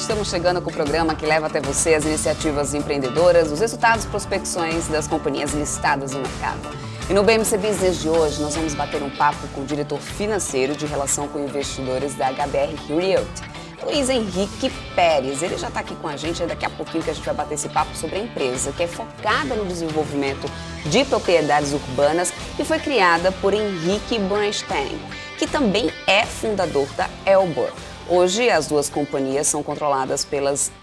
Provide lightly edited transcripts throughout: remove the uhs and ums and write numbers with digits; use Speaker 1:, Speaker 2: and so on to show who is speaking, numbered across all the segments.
Speaker 1: estamos chegando com o programa que leva até você as iniciativas empreendedoras, os resultados e prospecções das companhias listadas no mercado. E no BMC Business de hoje, nós vamos bater um papo com o diretor financeiro de relação com investidores da HBR Realty, Luiz Henrique Pérez. Ele já está aqui com a gente, daqui a pouquinho que a gente vai bater esse papo sobre a empresa, que é focada no desenvolvimento de propriedades urbanas e foi criada por Henrique Bernstein, que também é fundador da Elbor. Hoje, as duas companhias são controladas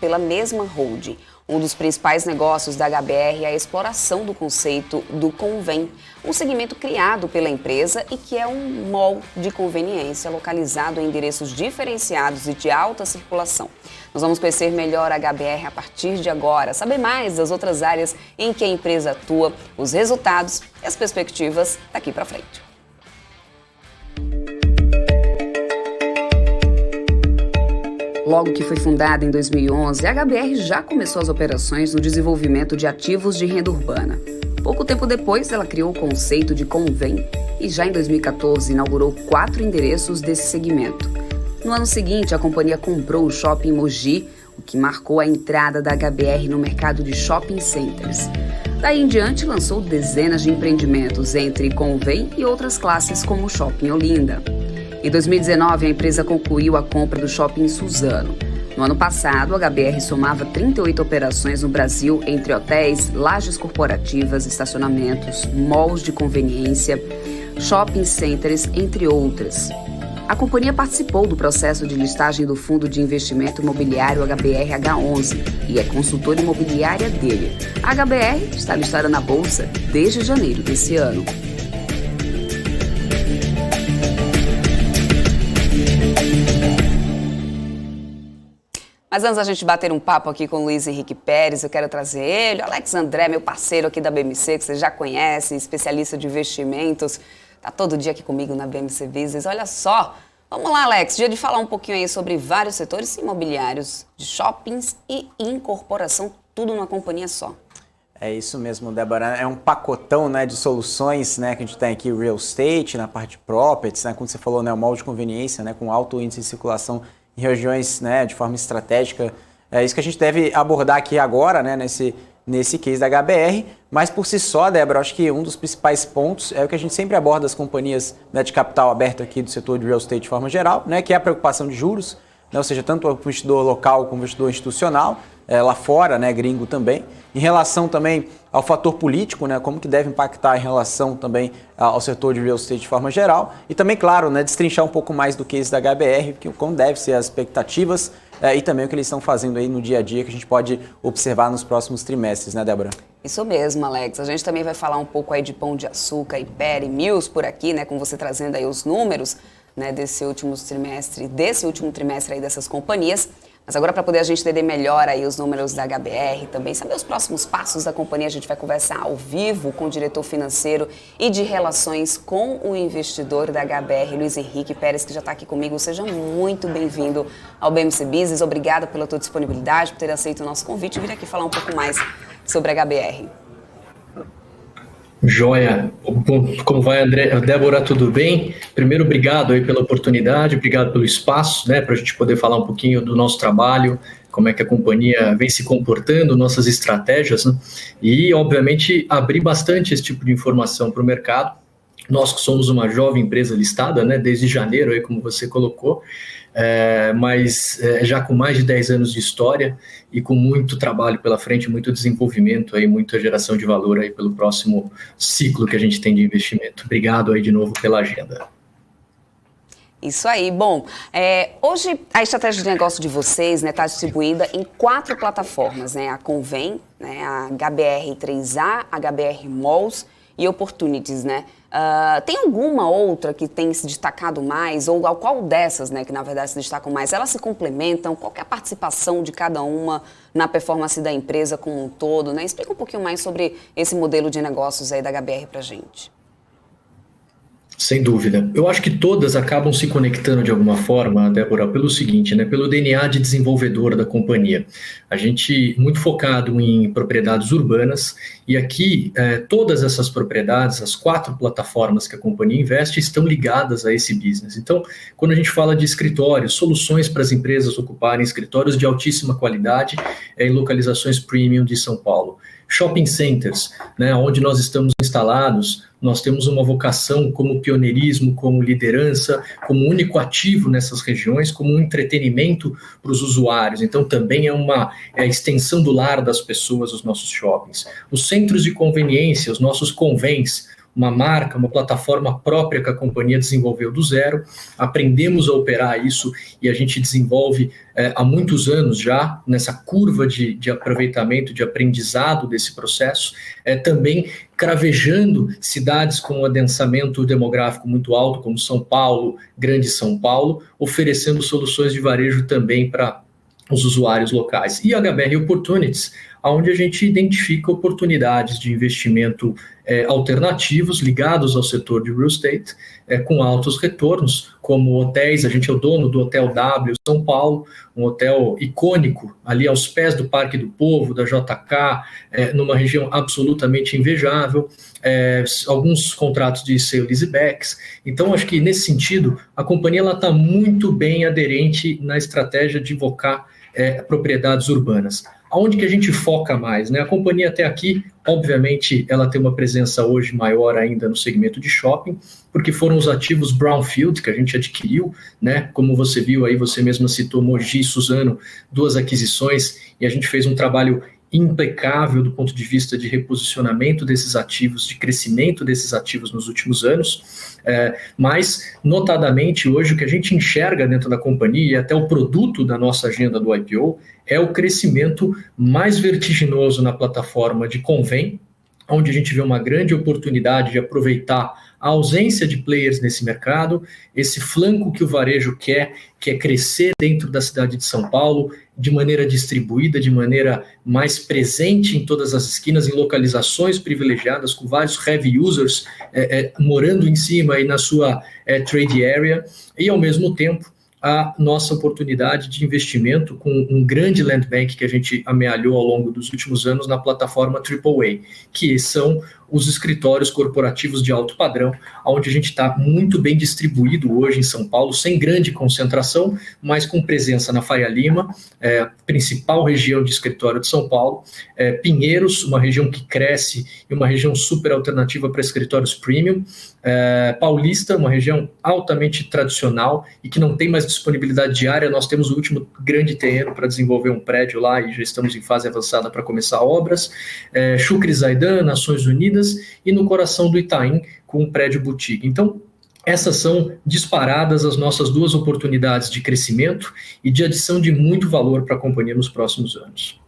Speaker 1: pela mesma holding. Um dos principais negócios da HBR é a exploração do conceito do Convém, um segmento criado pela empresa e que é um mall de conveniência localizado em endereços diferenciados e de alta circulação. Nós vamos conhecer melhor a HBR a partir de agora, saber mais das outras áreas em que a empresa atua, os resultados e as perspectivas daqui para frente. Logo que foi fundada em 2011, a HBR já começou as operações no desenvolvimento de ativos de renda urbana. Pouco tempo depois, ela criou o conceito de Convém e já em 2014 inaugurou 4 endereços desse segmento. No ano seguinte, a companhia comprou o Shopping Mogi, o que marcou a entrada da HBR no mercado de shopping centers. Daí em diante, lançou dezenas de empreendimentos entre Convém e outras classes como o Shopping Olinda. Em 2019, a empresa concluiu a compra do Shopping Suzano. No ano passado, a HBR somava 38 operações no Brasil entre hotéis, lajes corporativas, estacionamentos, malls de conveniência, shopping centers, entre outras. A companhia participou do processo de listagem do Fundo de Investimento Imobiliário HBR H11 e é consultora imobiliária dele. A HBR está listada na Bolsa desde janeiro desse ano. Mas antes da gente bater um papo aqui com o Luiz Henrique Pérez, eu quero trazer ele, o Alex André, meu parceiro aqui da BMC, que você já conhece, especialista de investimentos, tá todo dia aqui comigo na BMC Business. Olha só, vamos lá, Alex, dia de falar um pouquinho aí sobre vários setores imobiliários, de shoppings e incorporação, tudo numa companhia só.
Speaker 2: É isso mesmo, Débora. É um pacotão, né, de soluções, né, que a gente tem aqui, real estate, na parte de properties, né, como você falou, né, o mall de conveniência, né, com alto índice de circulação em regiões, né, de forma estratégica. É isso que a gente deve abordar aqui agora, né, nesse case da HBR, mas por si só, Débora, acho que um dos principais pontos é o que a gente sempre aborda as companhias, né, de capital aberto aqui do setor de real estate de forma geral, né, que é a preocupação de juros, né, ou seja, tanto o investidor local como o investidor institucional, lá fora, né, gringo também, em relação também ao fator político, né, como que deve impactar em relação também ao setor de real estate de forma geral, e também, claro, né, destrinchar um pouco mais do case da HBR, como deve ser as expectativas e também o que eles estão fazendo aí no dia a dia que a gente pode observar nos próximos trimestres, né, Débora?
Speaker 1: Isso mesmo, Alex. A gente também vai falar um pouco aí de Pão de Açúcar, Hyper e Mills por aqui, né, com você trazendo aí os números, né, desse último trimestre aí dessas companhias. Mas agora, para poder a gente entender melhor aí os números da HBR, também saber os próximos passos da companhia, a gente vai conversar ao vivo com o diretor financeiro e de relações com o investidor da HBR, Luiz Henrique Pérez, que já está aqui comigo. Seja muito bem-vindo ao BMC Business. Obrigada pela tua disponibilidade, por ter aceito o nosso convite e vir aqui falar um pouco mais sobre a HBR.
Speaker 3: Joia. Como vai, André? Débora, tudo bem? Primeiro, obrigado aí pela oportunidade, obrigado pelo espaço, né, para a gente poder falar um pouquinho do nosso trabalho, como é que a companhia vem se comportando, nossas estratégias, né? E, obviamente, abrir bastante esse tipo de informação para o mercado. Nós que somos uma jovem empresa listada, né, desde janeiro, aí, como você colocou, mas já com mais de 10 anos de história e com muito trabalho pela frente, muito desenvolvimento, aí, muita geração de valor aí pelo próximo ciclo que a gente tem de investimento. Obrigado aí de novo pela agenda.
Speaker 1: Isso aí. Bom, hoje a estratégia de negócio de vocês está distribuída em 4 plataformas, né? A Convém, né? A HBR3A, a HBR Malls e Opportunities, né? Tem alguma outra que tem se destacado mais, ou qual dessas, né, que na verdade se destacam mais? Elas se complementam? Qual que é a participação de cada uma na performance da empresa como um todo, né? Explica um pouquinho mais sobre esse modelo de negócios aí da HBR pra gente.
Speaker 3: Sem dúvida. Eu acho que todas acabam se conectando de alguma forma, Débora, pelo seguinte, né? Pelo DNA de desenvolvedor da companhia. A gente muito focado em propriedades urbanas e aqui todas essas propriedades, as 4 plataformas que a companhia investe estão ligadas a esse business. Então, quando a gente fala de escritórios, soluções para as empresas ocuparem escritórios de altíssima qualidade em localizações premium de São Paulo. Shopping centers, né, onde nós estamos instalados, nós temos uma vocação como pioneirismo, como liderança, como único ativo nessas regiões, como um entretenimento para os usuários. Então, também é a extensão do lar das pessoas, os nossos shoppings. Os centros de conveniência, os nossos convens, uma marca, uma plataforma própria que a companhia desenvolveu do zero, aprendemos a operar isso e a gente desenvolve há muitos anos já, nessa curva de aproveitamento, de aprendizado desse processo, também cravejando cidades com um adensamento demográfico muito alto, como São Paulo, Grande São Paulo, oferecendo soluções de varejo também para os usuários locais. E a HBR Opportunities, onde a gente identifica oportunidades de investimento alternativos ligados ao setor de real estate, com altos retornos, como hotéis. A gente é o dono do Hotel W São Paulo, um hotel icônico ali aos pés do Parque do Povo, da JK, numa região absolutamente invejável, alguns contratos de sale leasebacks. Então, acho que nesse sentido, a companhia está muito bem aderente na estratégia de invocar propriedades urbanas. Aonde que a gente foca mais, né? A companhia até aqui, obviamente, ela tem uma presença hoje maior ainda no segmento de shopping, porque foram os ativos brownfield que a gente adquiriu, né? Como você viu aí, você mesma citou Mogi e Suzano, 2 aquisições, e a gente fez um trabalho impecável do ponto de vista de reposicionamento desses ativos, de crescimento desses ativos nos últimos anos, mas notadamente hoje o que a gente enxerga dentro da companhia e até o produto da nossa agenda do IPO é o crescimento mais vertiginoso na plataforma de Convém, onde a gente vê uma grande oportunidade de aproveitar a ausência de players nesse mercado, esse flanco que o varejo quer, que é crescer dentro da cidade de São Paulo, de maneira distribuída, de maneira mais presente em todas as esquinas, em localizações privilegiadas, com vários heavy users morando em cima aí na sua trade area, e ao mesmo tempo a nossa oportunidade de investimento com um grande land bank que a gente amealhou ao longo dos últimos anos na plataforma AAA, que são os escritórios corporativos de alto padrão, onde a gente está muito bem distribuído hoje em São Paulo, sem grande concentração, mas com presença na Faria Lima, principal região de escritório de São Paulo, Pinheiros, uma região que cresce e uma região super alternativa para escritórios premium, Paulista, uma região altamente tradicional e que não tem mais disponibilidade de área. Nós temos o último grande terreno para desenvolver um prédio lá e já estamos em fase avançada para começar obras, Chucre Zaidan, Nações Unidas, e no coração do Itaim, com um prédio boutique. Então, essas são disparadas as nossas 2 oportunidades de crescimento e de adição de muito valor para a companhia nos próximos anos.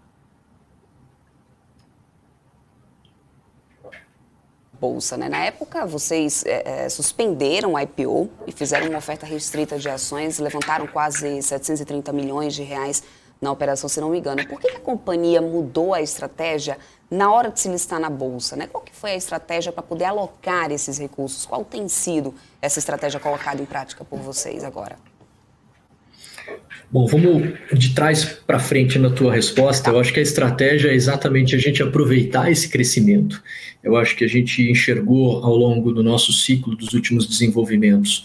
Speaker 1: Bolsa, né? Na época, vocês suspenderam o IPO e fizeram uma oferta restrita de ações, levantaram quase 730 milhões de reais na operação, se não me engano. Por que a companhia mudou a estratégia na hora de se listar na Bolsa, né? Qual que foi a estratégia para poder alocar esses recursos? Qual tem sido essa estratégia colocada em prática por vocês agora?
Speaker 3: Bom, vamos de trás para frente na tua resposta. Eu acho que a estratégia é exatamente a gente aproveitar esse crescimento. Eu acho que a gente enxergou ao longo do nosso ciclo dos últimos desenvolvimentos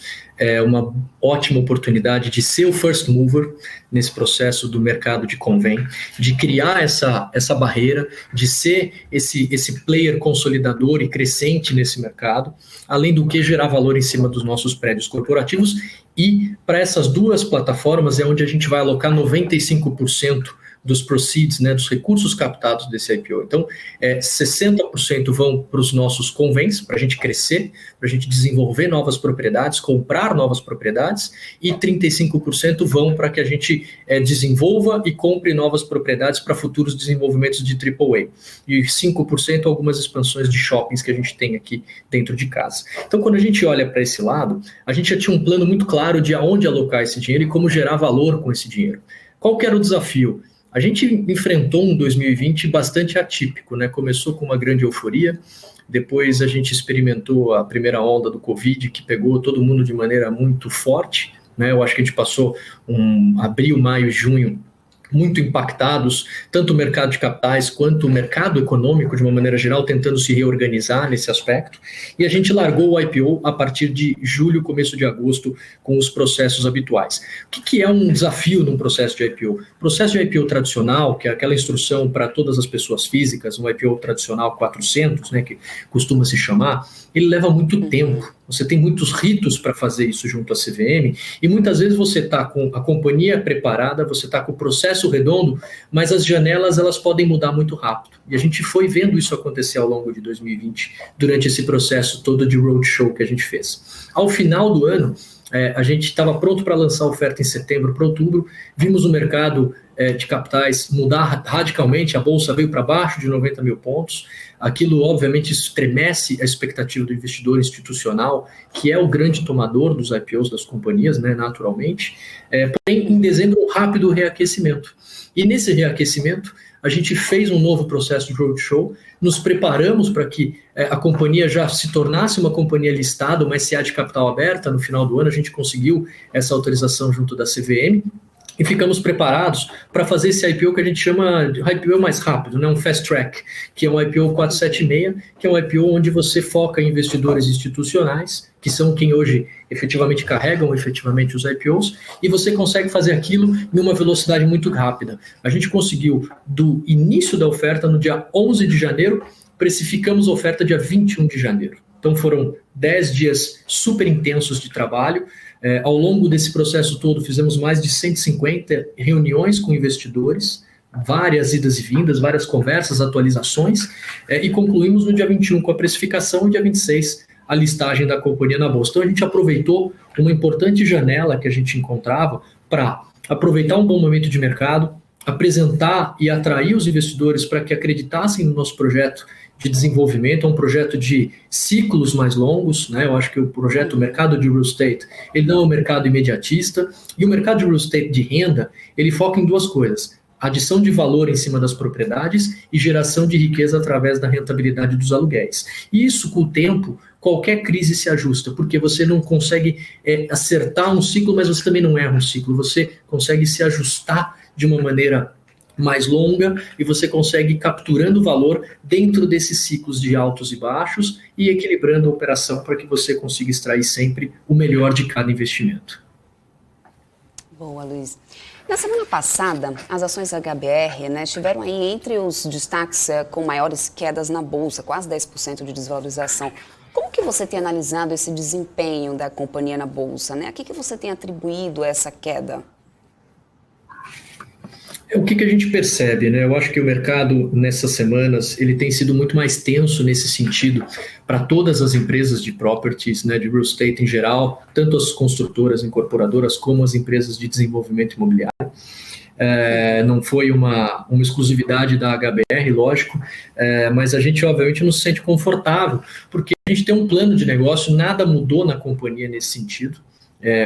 Speaker 3: uma ótima oportunidade de ser o first mover nesse processo do mercado de Convém, de criar essa barreira, de ser esse player consolidador e crescente nesse mercado, além do que gerar valor em cima dos nossos prédios corporativos. E para essas 2 plataformas é onde a gente vai alocar 95% dos proceeds, né, dos recursos captados desse IPO. Então, 60% vão para os nossos convênios, para a gente crescer, para a gente desenvolver novas propriedades, comprar novas propriedades, e 35% vão para que a gente desenvolva e compre novas propriedades para futuros desenvolvimentos de AAA. E 5% algumas expansões de shoppings que a gente tem aqui dentro de casa. Então, quando a gente olha para esse lado, a gente já tinha um plano muito claro de aonde alocar esse dinheiro e como gerar valor com esse dinheiro. Qual que era o desafio? A gente enfrentou um 2020 bastante atípico, né? Começou com uma grande euforia, depois a gente experimentou a primeira onda do Covid, que pegou todo mundo de maneira muito forte, né? Eu acho que a gente passou abril, maio, junho, muito impactados, tanto o mercado de capitais quanto o mercado econômico, de uma maneira geral, tentando se reorganizar nesse aspecto. E a gente largou o IPO a partir de julho, começo de agosto, com os processos habituais. O que é um desafio num processo de IPO? O processo de IPO tradicional, que é aquela instrução para todas as pessoas físicas, um IPO tradicional 400, né, que costuma se chamar, ele leva muito tempo. Você tem muitos ritos para fazer isso junto à CVM e muitas vezes você está com a companhia preparada, você está com o processo redondo, mas as janelas elas podem mudar muito rápido. E a gente foi vendo isso acontecer ao longo de 2020, durante esse processo todo de roadshow que a gente fez. Ao final do ano, a gente estava pronto para lançar a oferta em setembro para outubro, vimos o mercado de capitais mudar radicalmente, a bolsa veio para baixo de 90 mil pontos, aquilo obviamente estremece a expectativa do investidor institucional, que é o grande tomador dos IPOs das companhias, né, naturalmente, porém em dezembro um rápido reaquecimento, e nesse reaquecimento a gente fez um novo processo de roadshow, nos preparamos para que a companhia já se tornasse uma companhia listada, uma SA de capital aberta. No final do ano a gente conseguiu essa autorização junto da CVM e ficamos preparados para fazer esse IPO que a gente chama de IPO mais rápido, né? Um fast track, que é um IPO 476, que é um IPO onde você foca em investidores institucionais, que são quem hoje efetivamente carregam efetivamente os IPOs, e você consegue fazer aquilo em uma velocidade muito rápida. A gente conseguiu, do início da oferta, no dia 11 de janeiro, precificamos a oferta dia 21 de janeiro. Então foram 10 dias super intensos de trabalho. Ao longo desse processo todo, fizemos mais de 150 reuniões com investidores, várias idas e vindas, várias conversas, atualizações, e concluímos no dia 21 com a precificação e no dia 26 a listagem da companhia na bolsa. Então a gente aproveitou uma importante janela que a gente encontrava para aproveitar um bom momento de mercado, apresentar e atrair os investidores para que acreditassem no nosso projeto de desenvolvimento. É um projeto de ciclos mais longos, né? Eu acho que o mercado de real estate, ele não é um mercado imediatista, e o mercado de real estate de renda, ele foca em duas coisas: adição de valor em cima das propriedades e geração de riqueza através da rentabilidade dos aluguéis. E isso, com o tempo, qualquer crise se ajusta, porque você não consegue acertar um ciclo, mas você também não erra um ciclo, você consegue se ajustar de uma maneira mais longa e você consegue ir capturando valor dentro desses ciclos de altos e baixos e equilibrando a operação para que você consiga extrair sempre o melhor de cada investimento.
Speaker 1: Boa, Luiz. Na semana passada, as ações HBR, né, estiveram aí entre os destaques com maiores quedas na Bolsa, quase 10% de desvalorização. Como que você tem analisado esse desempenho da companhia na Bolsa, né? A que você tem atribuído essa queda?
Speaker 3: O que a gente percebe, né? Eu acho que o mercado nessas semanas ele tem sido muito mais tenso nesse sentido para todas as empresas de properties, né, de real estate em geral, tanto as construtoras, incorporadoras, como as empresas de desenvolvimento imobiliário. Não foi uma exclusividade da HBR, lógico, mas a gente obviamente não se sente confortável, porque a gente tem um plano de negócio, nada mudou na companhia nesse sentido.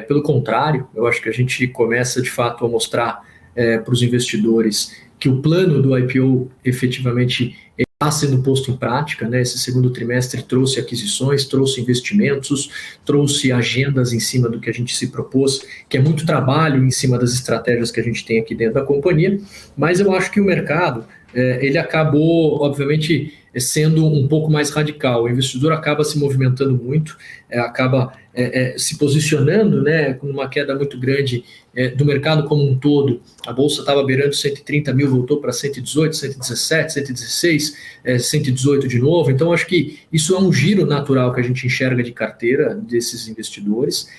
Speaker 3: Pelo contrário, eu acho que a gente começa de fato a mostrar para os investidores que o plano do IPO efetivamente está sendo posto em prática, né? Esse segundo trimestre trouxe aquisições, trouxe investimentos, trouxe agendas em cima do que a gente se propôs, que é muito trabalho em cima das estratégias que a gente tem aqui dentro da companhia, mas eu acho que o mercado ele acabou, obviamente, sendo um pouco mais radical. O investidor acaba se movimentando muito, acaba se posicionando, né, com uma queda muito grande do mercado como um todo. A Bolsa estava beirando 130 mil, voltou para 118, 117, 116, 118 de novo. Então, acho que isso é um giro natural que a gente enxerga de carteira desses investidores.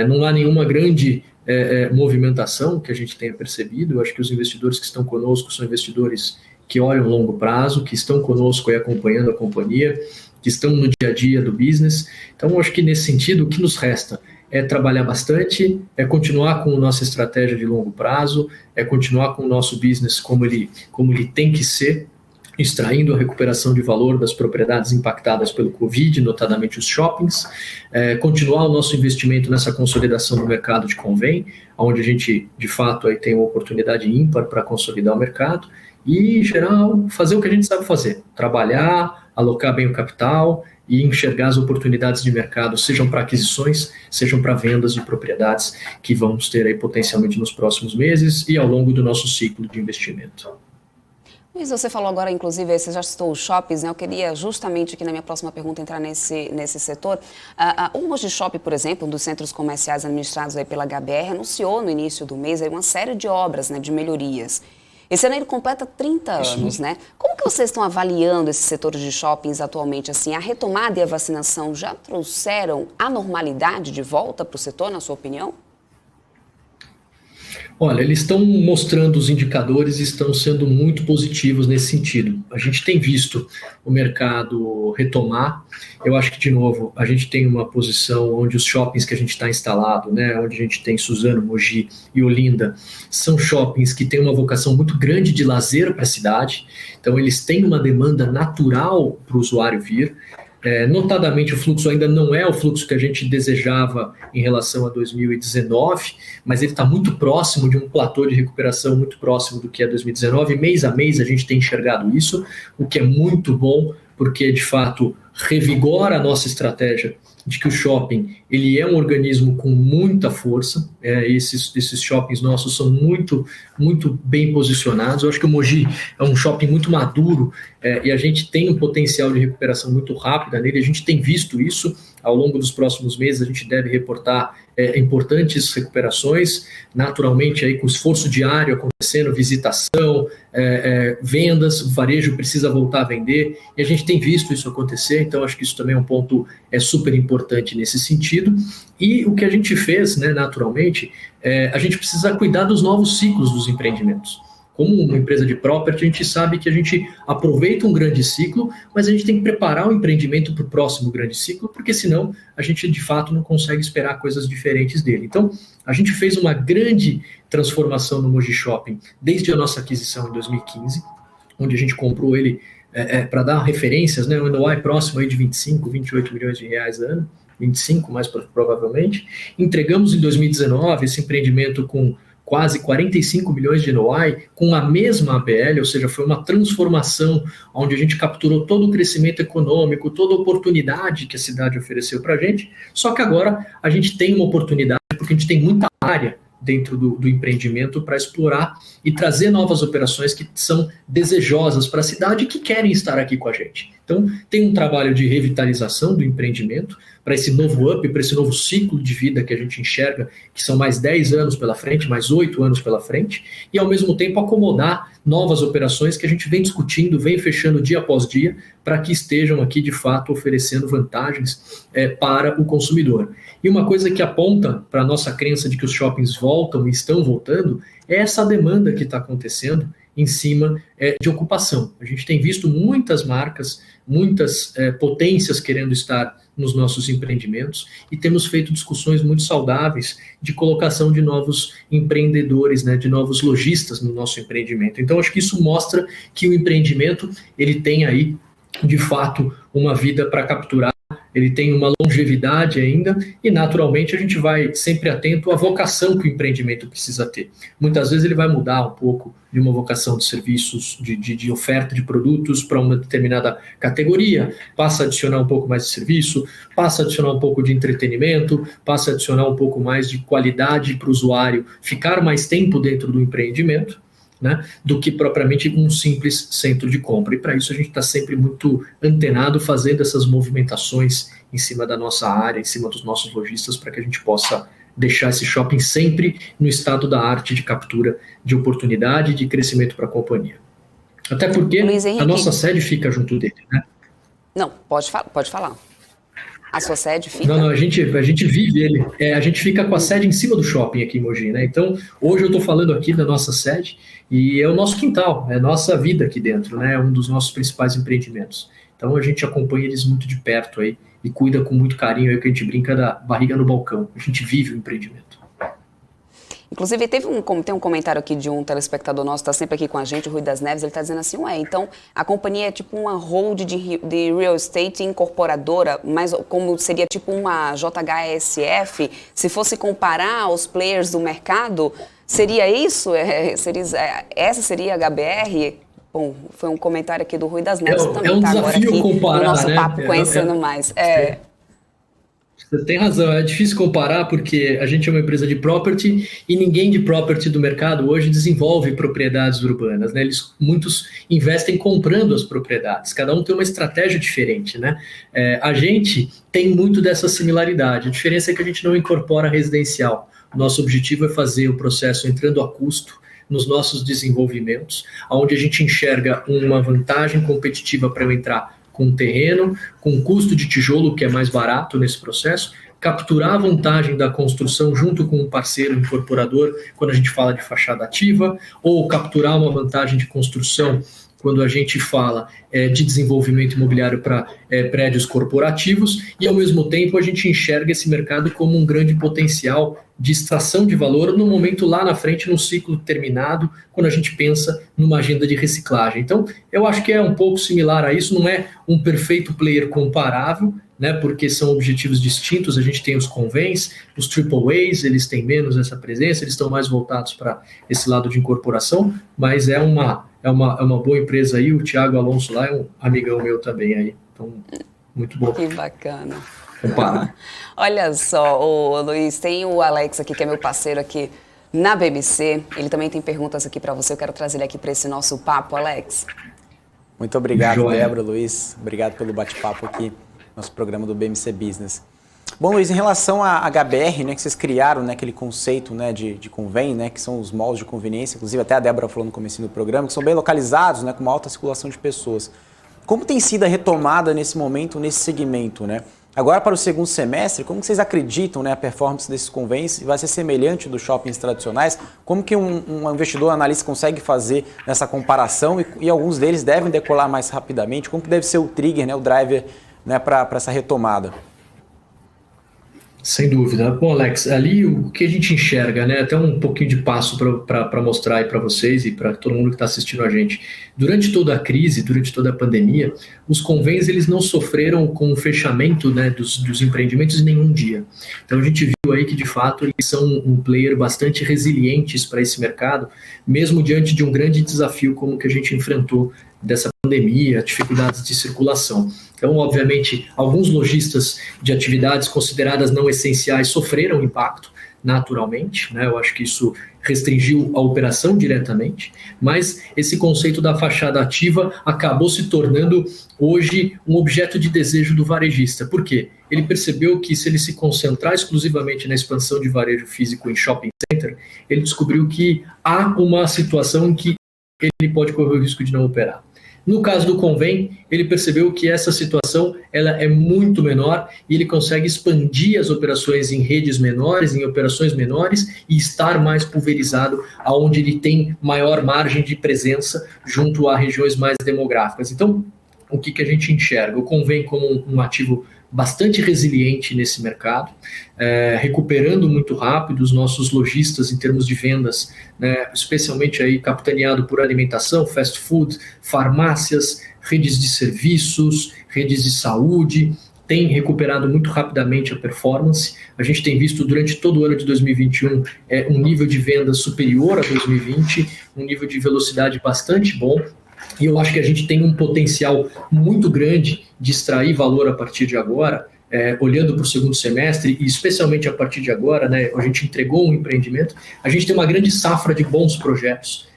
Speaker 3: Não há nenhuma grande movimentação que a gente tenha percebido. Eu acho que os investidores que estão conosco são investidores que olham longo prazo, que estão conosco e acompanhando a companhia, que estão no dia a dia do business. Então, acho que nesse sentido, o que nos resta é trabalhar bastante, é continuar com a nossa estratégia de longo prazo, é continuar com o nosso business como ele tem que ser, extraindo a recuperação de valor das propriedades impactadas pelo Covid, notadamente os shoppings, continuar o nosso investimento nessa consolidação do mercado de convém, onde a gente, de fato, aí tem uma oportunidade ímpar para consolidar o mercado, e, em geral, fazer o que a gente sabe fazer, trabalhar, alocar bem o capital e enxergar as oportunidades de mercado, sejam para aquisições, sejam para vendas de propriedades que vamos ter aí potencialmente nos próximos meses e ao longo do nosso ciclo de investimento.
Speaker 1: Luiz, você falou agora, inclusive, você já citou os shoppings, né? Eu queria justamente aqui na minha próxima pergunta entrar nesse setor. O Mogi Shopping, por exemplo, um dos centros comerciais administrados aí pela HBR, anunciou no início do mês aí uma série de obras, né, de melhorias. Esse ano ele completa 30 anos, né? Como que vocês estão avaliando esses setores de shoppings atualmente? Assim, a retomada e a vacinação já trouxeram a normalidade de volta para o setor, na sua opinião?
Speaker 3: Olha, eles estão mostrando os indicadores e estão sendo muito positivos nesse sentido. A gente tem visto o mercado retomar. Eu acho que, de novo, a gente tem uma posição onde os shoppings que a gente está instalado, né, onde a gente tem Suzano, Mogi e Olinda, são shoppings que têm uma vocação muito grande de lazer para a cidade. Então, eles têm uma demanda natural para o usuário vir. Notadamente, o fluxo ainda não é o fluxo que a gente desejava em relação a 2019, mas ele está muito próximo de um platô de recuperação muito próximo do que é 2019. Mês a mês a gente tem enxergado isso, o que é muito bom, porque de fato revigora a nossa estratégia de que o shopping ele é um organismo com muita força. Esses shoppings nossos são muito, muito bem posicionados. Eu acho que o Mogi é um shopping muito maduro e a gente tem um potencial de recuperação muito rápida nele. A gente tem visto isso ao longo dos próximos meses. A gente deve reportar importantes recuperações, naturalmente aí com esforço diário acontecendo, visitação, vendas, o varejo precisa voltar a vender e a gente tem visto isso acontecer. Então acho que isso também é um ponto super importante nesse sentido. E o que a gente fez, né, naturalmente, a gente precisa cuidar dos novos ciclos dos empreendimentos. Como uma empresa de property, a gente sabe que a gente aproveita um grande ciclo, mas a gente tem que preparar o empreendimento para o próximo grande ciclo, porque senão a gente de fato não consegue esperar coisas diferentes dele. Então, a gente fez uma grande transformação no Mogi Shopping desde a nossa aquisição em 2015, onde a gente comprou ele para dar referências, né, um NOI próximo aí de 25, 28 milhões de reais a ano, 25 mais provavelmente. Entregamos em 2019 esse empreendimento com quase 45 milhões de NOI, com a mesma ABL, ou seja, foi uma transformação onde a gente capturou todo o crescimento econômico, toda a oportunidade que a cidade ofereceu para a gente, só que agora a gente tem uma oportunidade, porque a gente tem muita área dentro do empreendimento para explorar e trazer novas operações que são desejosas para a cidade e que querem estar aqui com a gente. Então, tem um trabalho de revitalização do empreendimento para esse novo up, para esse novo ciclo de vida que a gente enxerga, que são mais 10 anos pela frente, mais 8 anos pela frente, e ao mesmo tempo acomodar novas operações que a gente vem discutindo, vem fechando dia após dia, para que estejam aqui de fato oferecendo vantagens para o consumidor. E uma coisa que aponta para a nossa crença de que os shoppings voltam e estão voltando é essa demanda que está acontecendo em cima de ocupação. A gente tem visto muitas marcas, muitas potências querendo estar nos nossos empreendimentos e temos feito discussões muito saudáveis de colocação de novos empreendedores, né, de novos lojistas no nosso empreendimento. Então, acho que isso mostra que o empreendimento ele tem aí, de fato, uma vida para capturar, ele tem uma longevidade ainda e, naturalmente, a gente vai sempre atento à vocação que o empreendimento precisa ter. Muitas vezes ele vai mudar um pouco de uma vocação de serviços, de oferta de produtos para uma determinada categoria, passa a adicionar um pouco mais de serviço, passa a adicionar um pouco de entretenimento, passa a adicionar um pouco mais de qualidade para o usuário ficar mais tempo dentro do empreendimento, né, do que propriamente um simples centro de compra. E para isso a gente está sempre muito antenado, fazendo essas movimentações em cima da nossa área, em cima dos nossos lojistas, para que a gente possa deixar esse shopping sempre no estado da arte de captura de oportunidade e de crescimento para a companhia. Até porque a nossa sede fica junto dele, né?
Speaker 1: Não, pode falar. A sua sede fica?
Speaker 3: Não, a gente vive ele. A gente fica com a sede em cima do shopping aqui em Mogi, né? Então, hoje eu estou falando aqui da nossa sede e é o nosso quintal, é a nossa vida aqui dentro, né? É um dos nossos principais empreendimentos. Então, a gente acompanha eles muito de perto aí e cuida com muito carinho aí, que a gente brinca da barriga no balcão. A gente vive o empreendimento.
Speaker 1: Inclusive, tem um comentário aqui de um telespectador nosso que está sempre aqui com a gente, o Rui das Neves, ele está dizendo assim, então a companhia é tipo uma hold de real estate incorporadora, mas como seria tipo uma JHSF, se fosse comparar aos players do mercado, seria isso? Essa seria a HBR? Bom, foi um comentário aqui do Rui das Neves, também
Speaker 3: um
Speaker 1: está agora aqui
Speaker 3: comparar,
Speaker 1: no nosso
Speaker 3: né?
Speaker 1: papo Conhecendo Mais.
Speaker 3: Você tem razão, é difícil comparar porque a gente é uma empresa de property e ninguém de property do mercado hoje desenvolve propriedades urbanas, né? Muitos investem comprando as propriedades, cada um tem uma estratégia diferente, né? A gente tem muito dessa similaridade, a diferença é que a gente não incorpora residencial. O nosso objetivo é fazer o processo entrando a custo nos nossos desenvolvimentos, onde a gente enxerga uma vantagem competitiva para eu entrar com terreno, com custo de tijolo que é mais barato nesse processo, capturar a vantagem da construção junto com um parceiro incorporador quando a gente fala de fachada ativa, ou capturar uma vantagem de construção quando a gente fala de desenvolvimento imobiliário para prédios corporativos, e ao mesmo tempo a gente enxerga esse mercado como um grande potencial de extração de valor no momento lá na frente, no ciclo terminado, quando a gente pensa numa agenda de reciclagem. Então, eu acho que é um pouco similar a isso, não é um perfeito player comparável, né, porque são objetivos distintos. A gente tem os convens, os triple A's, eles têm menos essa presença, eles estão mais voltados para esse lado de incorporação, mas é uma boa empresa aí. O Thiago Alonso lá é um amigão meu também aí, então muito bom.
Speaker 1: Que bacana.
Speaker 3: Comparar.
Speaker 1: Olha só, Luiz, tem o Alex aqui, que é meu parceiro aqui na BMC, ele também tem perguntas aqui para você, eu quero trazer ele aqui para esse nosso papo, Alex.
Speaker 2: Muito obrigado,
Speaker 3: Joia.
Speaker 2: Débora, Luiz, obrigado pelo bate-papo aqui, nosso programa do BMC Business. Bom, Luiz, em relação à HBR, né, que vocês criaram, né, aquele conceito, né, de convênio, né, que são os malls de conveniência, inclusive até a Débora falou no começo do programa, que são bem localizados, né, com uma alta circulação de pessoas. Como tem sido a retomada nesse momento, nesse segmento, né? Agora, para o segundo semestre, como que vocês acreditam, né, a performance desses convênios vai ser semelhante dos shoppings tradicionais? Como que um investidor, analista consegue fazer essa comparação e alguns deles devem decolar mais rapidamente? Como que deve ser o trigger, né, o driver, né, para essa retomada?
Speaker 3: Sem dúvida. Bom, Alex, ali o que a gente enxerga, né, até um pouquinho de passo para mostrar aí para vocês e para todo mundo que está assistindo a gente. Durante toda a crise, durante toda a pandemia, os convênios eles não sofreram com o fechamento, né, dos empreendimentos em nenhum dia. Então a gente viu aí que de fato eles são um player bastante resilientes para esse mercado, mesmo diante de um grande desafio como que a gente enfrentou dessa pandemia, dificuldades de circulação. Então, obviamente, alguns lojistas de atividades consideradas não essenciais sofreram impacto, naturalmente, né? Eu acho que isso restringiu a operação diretamente, mas esse conceito da fachada ativa acabou se tornando hoje um objeto de desejo do varejista. Por quê? Ele percebeu que se ele se concentrar exclusivamente na expansão de varejo físico em shopping center, ele descobriu que há uma situação em que ele pode correr o risco de não operar. No caso do convênio, ele percebeu que essa situação ela é muito menor e ele consegue expandir as operações em redes menores, em operações menores e estar mais pulverizado, aonde ele tem maior margem de presença junto a regiões mais demográficas. Então, o que a gente enxerga? O convênio como um ativo bastante resiliente nesse mercado, recuperando muito rápido os nossos lojistas em termos de vendas, né, especialmente aí capitaneado por alimentação, fast food, farmácias, redes de serviços, redes de saúde, tem recuperado muito rapidamente a performance. A gente tem visto durante todo o ano de 2021 um nível de vendas superior a 2020, um nível de velocidade bastante bom. E eu acho que a gente tem um potencial muito grande de extrair valor a partir de agora, olhando para o segundo semestre, e especialmente a partir de agora, né, a gente entregou um empreendimento, a gente tem uma grande safra de bons projetos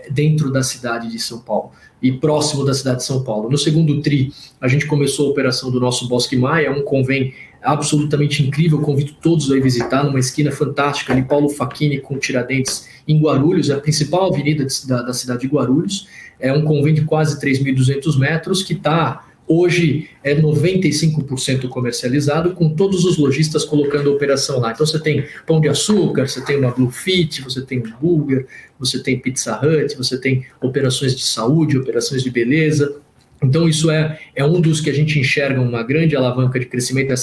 Speaker 3: dentro da cidade de São Paulo e próximo da cidade de São Paulo. No segundo TRI, a gente começou a operação do nosso Bosque Maia, um convênio absolutamente incrível, convido todos a visitar, numa esquina fantástica ali, Paulo Facchini com Tiradentes, em Guarulhos, a principal avenida da cidade de Guarulhos. É um convênio de quase 3.200 metros que está hoje 95% comercializado, com todos os lojistas colocando a operação lá. Então você tem Pão de Açúcar, você tem uma Blue Fit, você tem um Burger, você tem Pizza Hut, você tem operações de saúde, operações de beleza. Então isso é um dos que a gente enxerga uma grande alavanca de crescimento,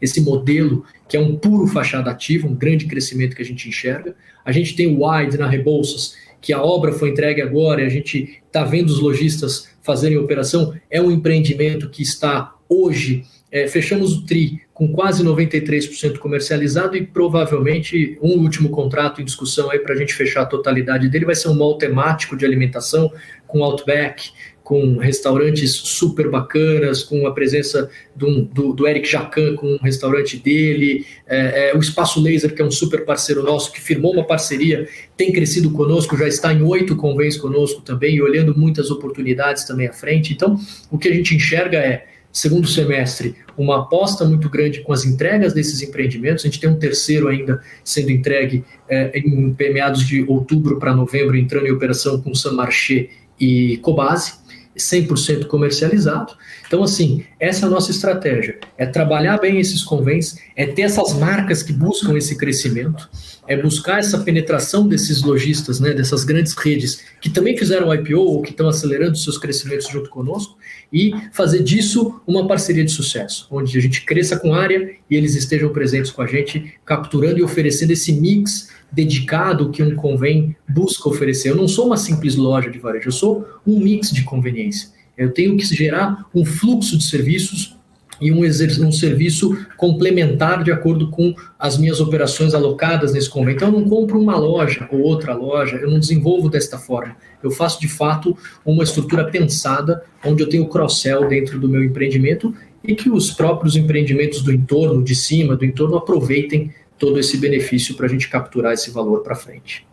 Speaker 3: esse modelo que é um puro fachada ativa, um grande crescimento que a gente enxerga. A gente tem o Wide na Rebouças, que a obra foi entregue agora e a gente está vendo os lojistas fazerem a operação. É um empreendimento que está hoje, fechamos o TRI com quase 93% comercializado e provavelmente um último contrato em discussão aí para a gente fechar a totalidade dele vai ser um mall temático de alimentação com Outback, com restaurantes super bacanas, com a presença do Eric Jacan com um restaurante dele, o Espaço Laser, que é um super parceiro nosso, que firmou uma parceria, tem crescido conosco, já está em 8 convênios conosco também, e olhando muitas oportunidades também à frente. Então, o que a gente enxerga é, segundo semestre, uma aposta muito grande com as entregas desses empreendimentos. A gente tem um terceiro ainda sendo entregue em meados de outubro para novembro, entrando em operação com Saint-Marché e Cobasi, 100% comercializado. Então, assim, essa é a nossa estratégia, é trabalhar bem esses convênios, é ter essas marcas que buscam esse crescimento, é buscar essa penetração desses lojistas, né, dessas grandes redes que também fizeram IPO ou que estão acelerando seus crescimentos junto conosco, e fazer disso uma parceria de sucesso, onde a gente cresça com a área e eles estejam presentes com a gente, capturando e oferecendo esse mix dedicado que um convênio busca oferecer. Eu não sou uma simples loja de varejo, eu sou um mix de conveniência. Eu tenho que gerar um fluxo de serviços e um serviço complementar de acordo com as minhas operações alocadas nesse convênio. Então, eu não compro uma loja ou outra loja, eu não desenvolvo desta forma. Eu faço, de fato, uma estrutura pensada, onde eu tenho cross-sell dentro do meu empreendimento e que os próprios empreendimentos do entorno, de cima, do entorno, aproveitem todo esse benefício para a gente capturar esse valor para frente.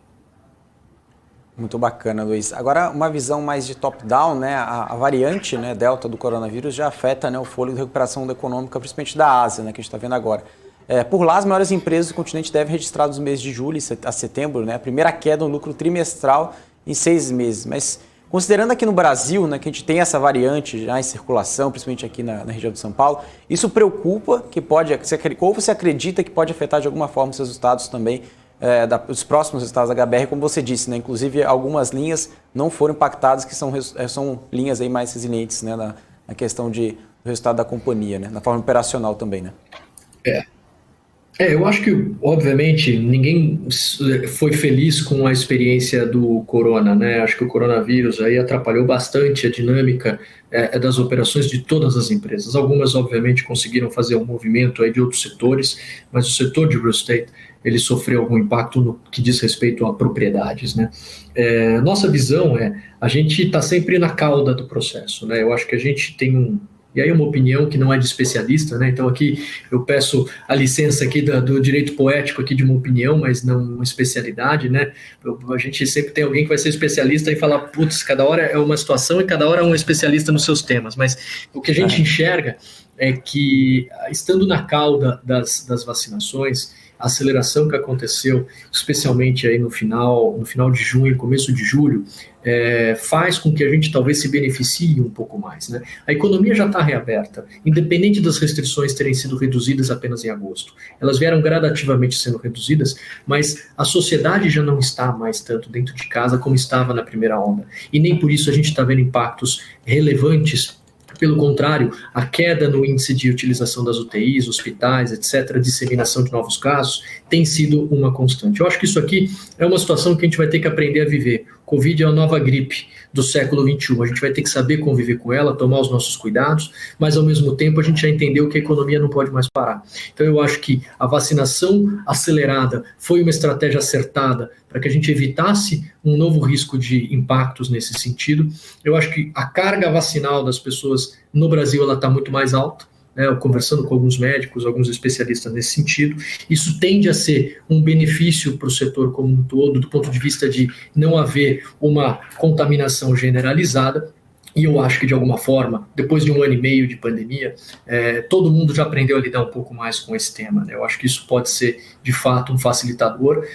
Speaker 2: Muito bacana, Luiz. Agora, uma visão mais de top-down, né? A variante, né, Delta do coronavírus já afeta, né, o fôlego de recuperação econômica, principalmente da Ásia, né, que a gente está vendo agora. Por lá, as maiores empresas do continente devem registrar nos meses de julho a setembro, né, a primeira queda no lucro trimestral em 6 meses. Mas, considerando aqui no Brasil, né, que a gente tem essa variante já em circulação, principalmente aqui na região de São Paulo, isso preocupa que pode, ou você acredita que pode afetar de alguma forma os resultados também, os próximos resultados da HBR, como você disse, né? Inclusive algumas linhas não foram impactadas, que são linhas aí mais resilientes, né? Na questão do resultado da companhia, né? Na forma operacional também, né?
Speaker 3: Eu acho que, obviamente, ninguém foi feliz com a experiência do corona, né? Acho que o coronavírus aí atrapalhou bastante a dinâmica das operações de todas as empresas. Algumas, obviamente, conseguiram fazer um movimento aí de outros setores, mas o setor de real estate, ele sofreu algum impacto no que diz respeito a propriedades, né? Nossa visão a gente está sempre na cauda do processo, né? Eu acho que a gente tem e aí uma opinião que não é de especialista, né? Então aqui eu peço a licença aqui do direito poético aqui de uma opinião, mas não uma especialidade, né? A gente sempre tem alguém que vai ser especialista e falar, putz, cada hora é uma situação e cada hora é um especialista nos seus temas, mas o que a gente enxerga é que, estando na cauda das vacinações, a aceleração que aconteceu, especialmente aí no final de junho, começo de julho, faz com que a gente talvez se beneficie um pouco mais, né? A economia já está reaberta, independente das restrições terem sido reduzidas apenas em agosto. Elas vieram gradativamente sendo reduzidas, mas a sociedade já não está mais tanto dentro de casa como estava na primeira onda. E nem por isso a gente está vendo impactos relevantes. Pelo contrário, a queda no índice de utilização das UTIs, hospitais, etc., disseminação de novos casos, tem sido uma constante. Eu acho que isso aqui é uma situação que a gente vai ter que aprender a viver. Covid é a nova gripe do século XXI. A gente vai ter que saber conviver com ela, tomar os nossos cuidados, mas ao mesmo tempo a gente já entendeu que a economia não pode mais parar. Então eu acho que a vacinação acelerada foi uma estratégia acertada para que a gente evitasse um novo risco de impactos nesse sentido. Eu acho que a carga vacinal das pessoas no Brasil ela está muito mais alta. Eu conversando com alguns médicos, alguns especialistas nesse sentido, isso tende a ser um benefício para o setor como um todo, do ponto de vista de não haver uma contaminação generalizada. E eu acho que, de alguma forma, depois de 1 ano e meio de pandemia, todo mundo já aprendeu a lidar um pouco mais com esse tema, né? Eu acho que isso pode ser, de fato, um facilitador,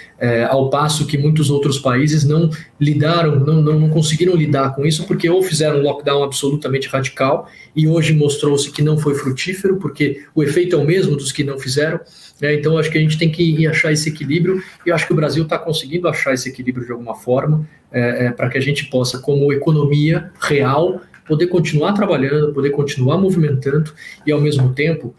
Speaker 3: ao passo que muitos outros países não lidaram, não conseguiram lidar com isso, porque ou fizeram um lockdown absolutamente radical, e hoje mostrou-se que não foi frutífero, porque o efeito é o mesmo dos que não fizeram. Então, acho que a gente tem que achar esse equilíbrio, e eu acho que o Brasil está conseguindo achar esse equilíbrio de alguma forma, para que a gente possa, como economia real, poder continuar trabalhando, poder continuar movimentando e, ao mesmo tempo,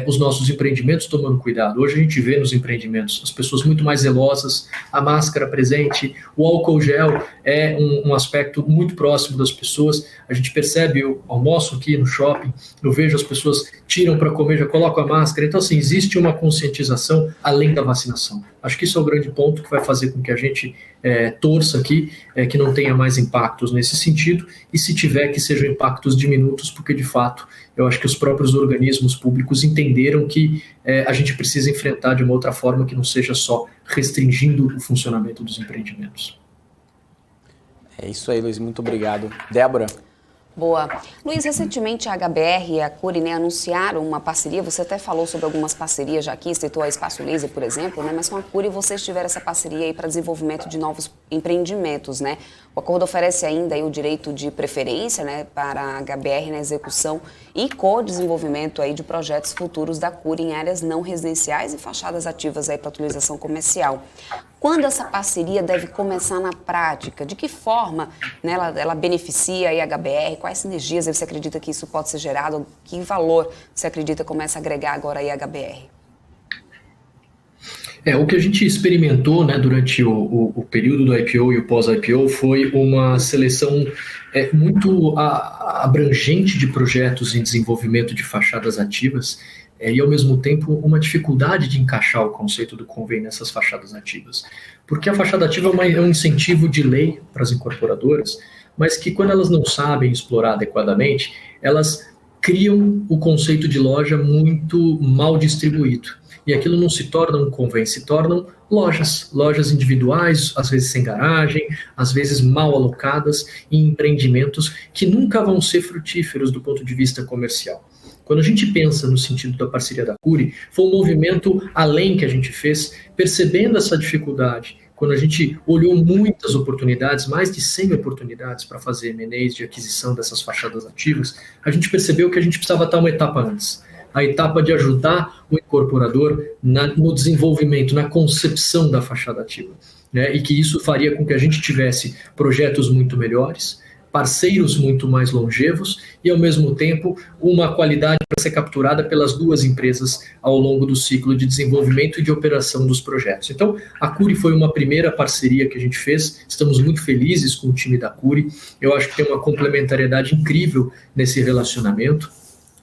Speaker 3: os nossos empreendimentos tomando cuidado. Hoje a gente vê nos empreendimentos as pessoas muito mais zelosas, a máscara presente, o álcool gel é um aspecto muito próximo das pessoas. A gente percebe, eu almoço aqui no shopping, eu vejo as pessoas tiram para comer, já colocam a máscara. Então, assim, existe uma conscientização além da vacinação. Acho que isso é o grande ponto que vai fazer com que a gente torça aqui, que não tenha mais impactos nesse sentido, e se tiver, que sejam impactos diminutos, porque de fato eu acho que os próprios organismos públicos entenderam que a gente precisa enfrentar de uma outra forma que não seja só restringindo o funcionamento dos empreendimentos.
Speaker 2: É isso aí, Luiz, muito obrigado. Débora?
Speaker 1: Boa. Luiz, recentemente a HBR e a Cury, né, anunciaram uma parceria, você até falou sobre algumas parcerias já aqui, citou a Espaço Laser, por exemplo, né, mas com a Cury vocês tiveram essa parceria aí para desenvolvimento de novos empreendimentos, né? O acordo oferece ainda aí o direito de preferência, né, para a HBR na execução e co-desenvolvimento aí de projetos futuros da Cury em áreas não residenciais e fachadas ativas aí para utilização comercial. Quando essa parceria deve começar na prática? De que forma, né, ela beneficia a HBR? Quais sinergias você acredita que isso pode ser gerado? Que valor você acredita começa a agregar agora a HBR?
Speaker 3: O que a gente experimentou, né, durante o período do IPO e o pós-IPO foi uma seleção muito abrangente de projetos em desenvolvimento de fachadas ativas e, ao mesmo tempo, uma dificuldade de encaixar o conceito do convênio nessas fachadas ativas. Porque a fachada ativa é um incentivo de lei para as incorporadoras, mas que, quando elas não sabem explorar adequadamente, elas criam o conceito de loja muito mal distribuído. E aquilo não se torna um convênio, se tornam lojas individuais, às vezes sem garagem, às vezes mal alocadas em empreendimentos que nunca vão ser frutíferos do ponto de vista comercial. Quando a gente pensa no sentido da parceria da Cury, foi um movimento além que a gente fez, percebendo essa dificuldade. Quando a gente olhou muitas oportunidades, mais de 100 oportunidades para fazer M&As de aquisição dessas fachadas ativas, a gente percebeu que a gente precisava estar uma etapa antes. A etapa de ajudar o incorporador no desenvolvimento, na concepção da fachada ativa, né? E que isso faria com que a gente tivesse projetos muito melhores, parceiros muito mais longevos e, ao mesmo tempo, uma qualidade para ser capturada pelas duas empresas ao longo do ciclo de desenvolvimento e de operação dos projetos. Então, a Cury foi uma primeira parceria que a gente fez, estamos muito felizes com o time da Cury, eu acho que tem uma complementariedade incrível nesse relacionamento.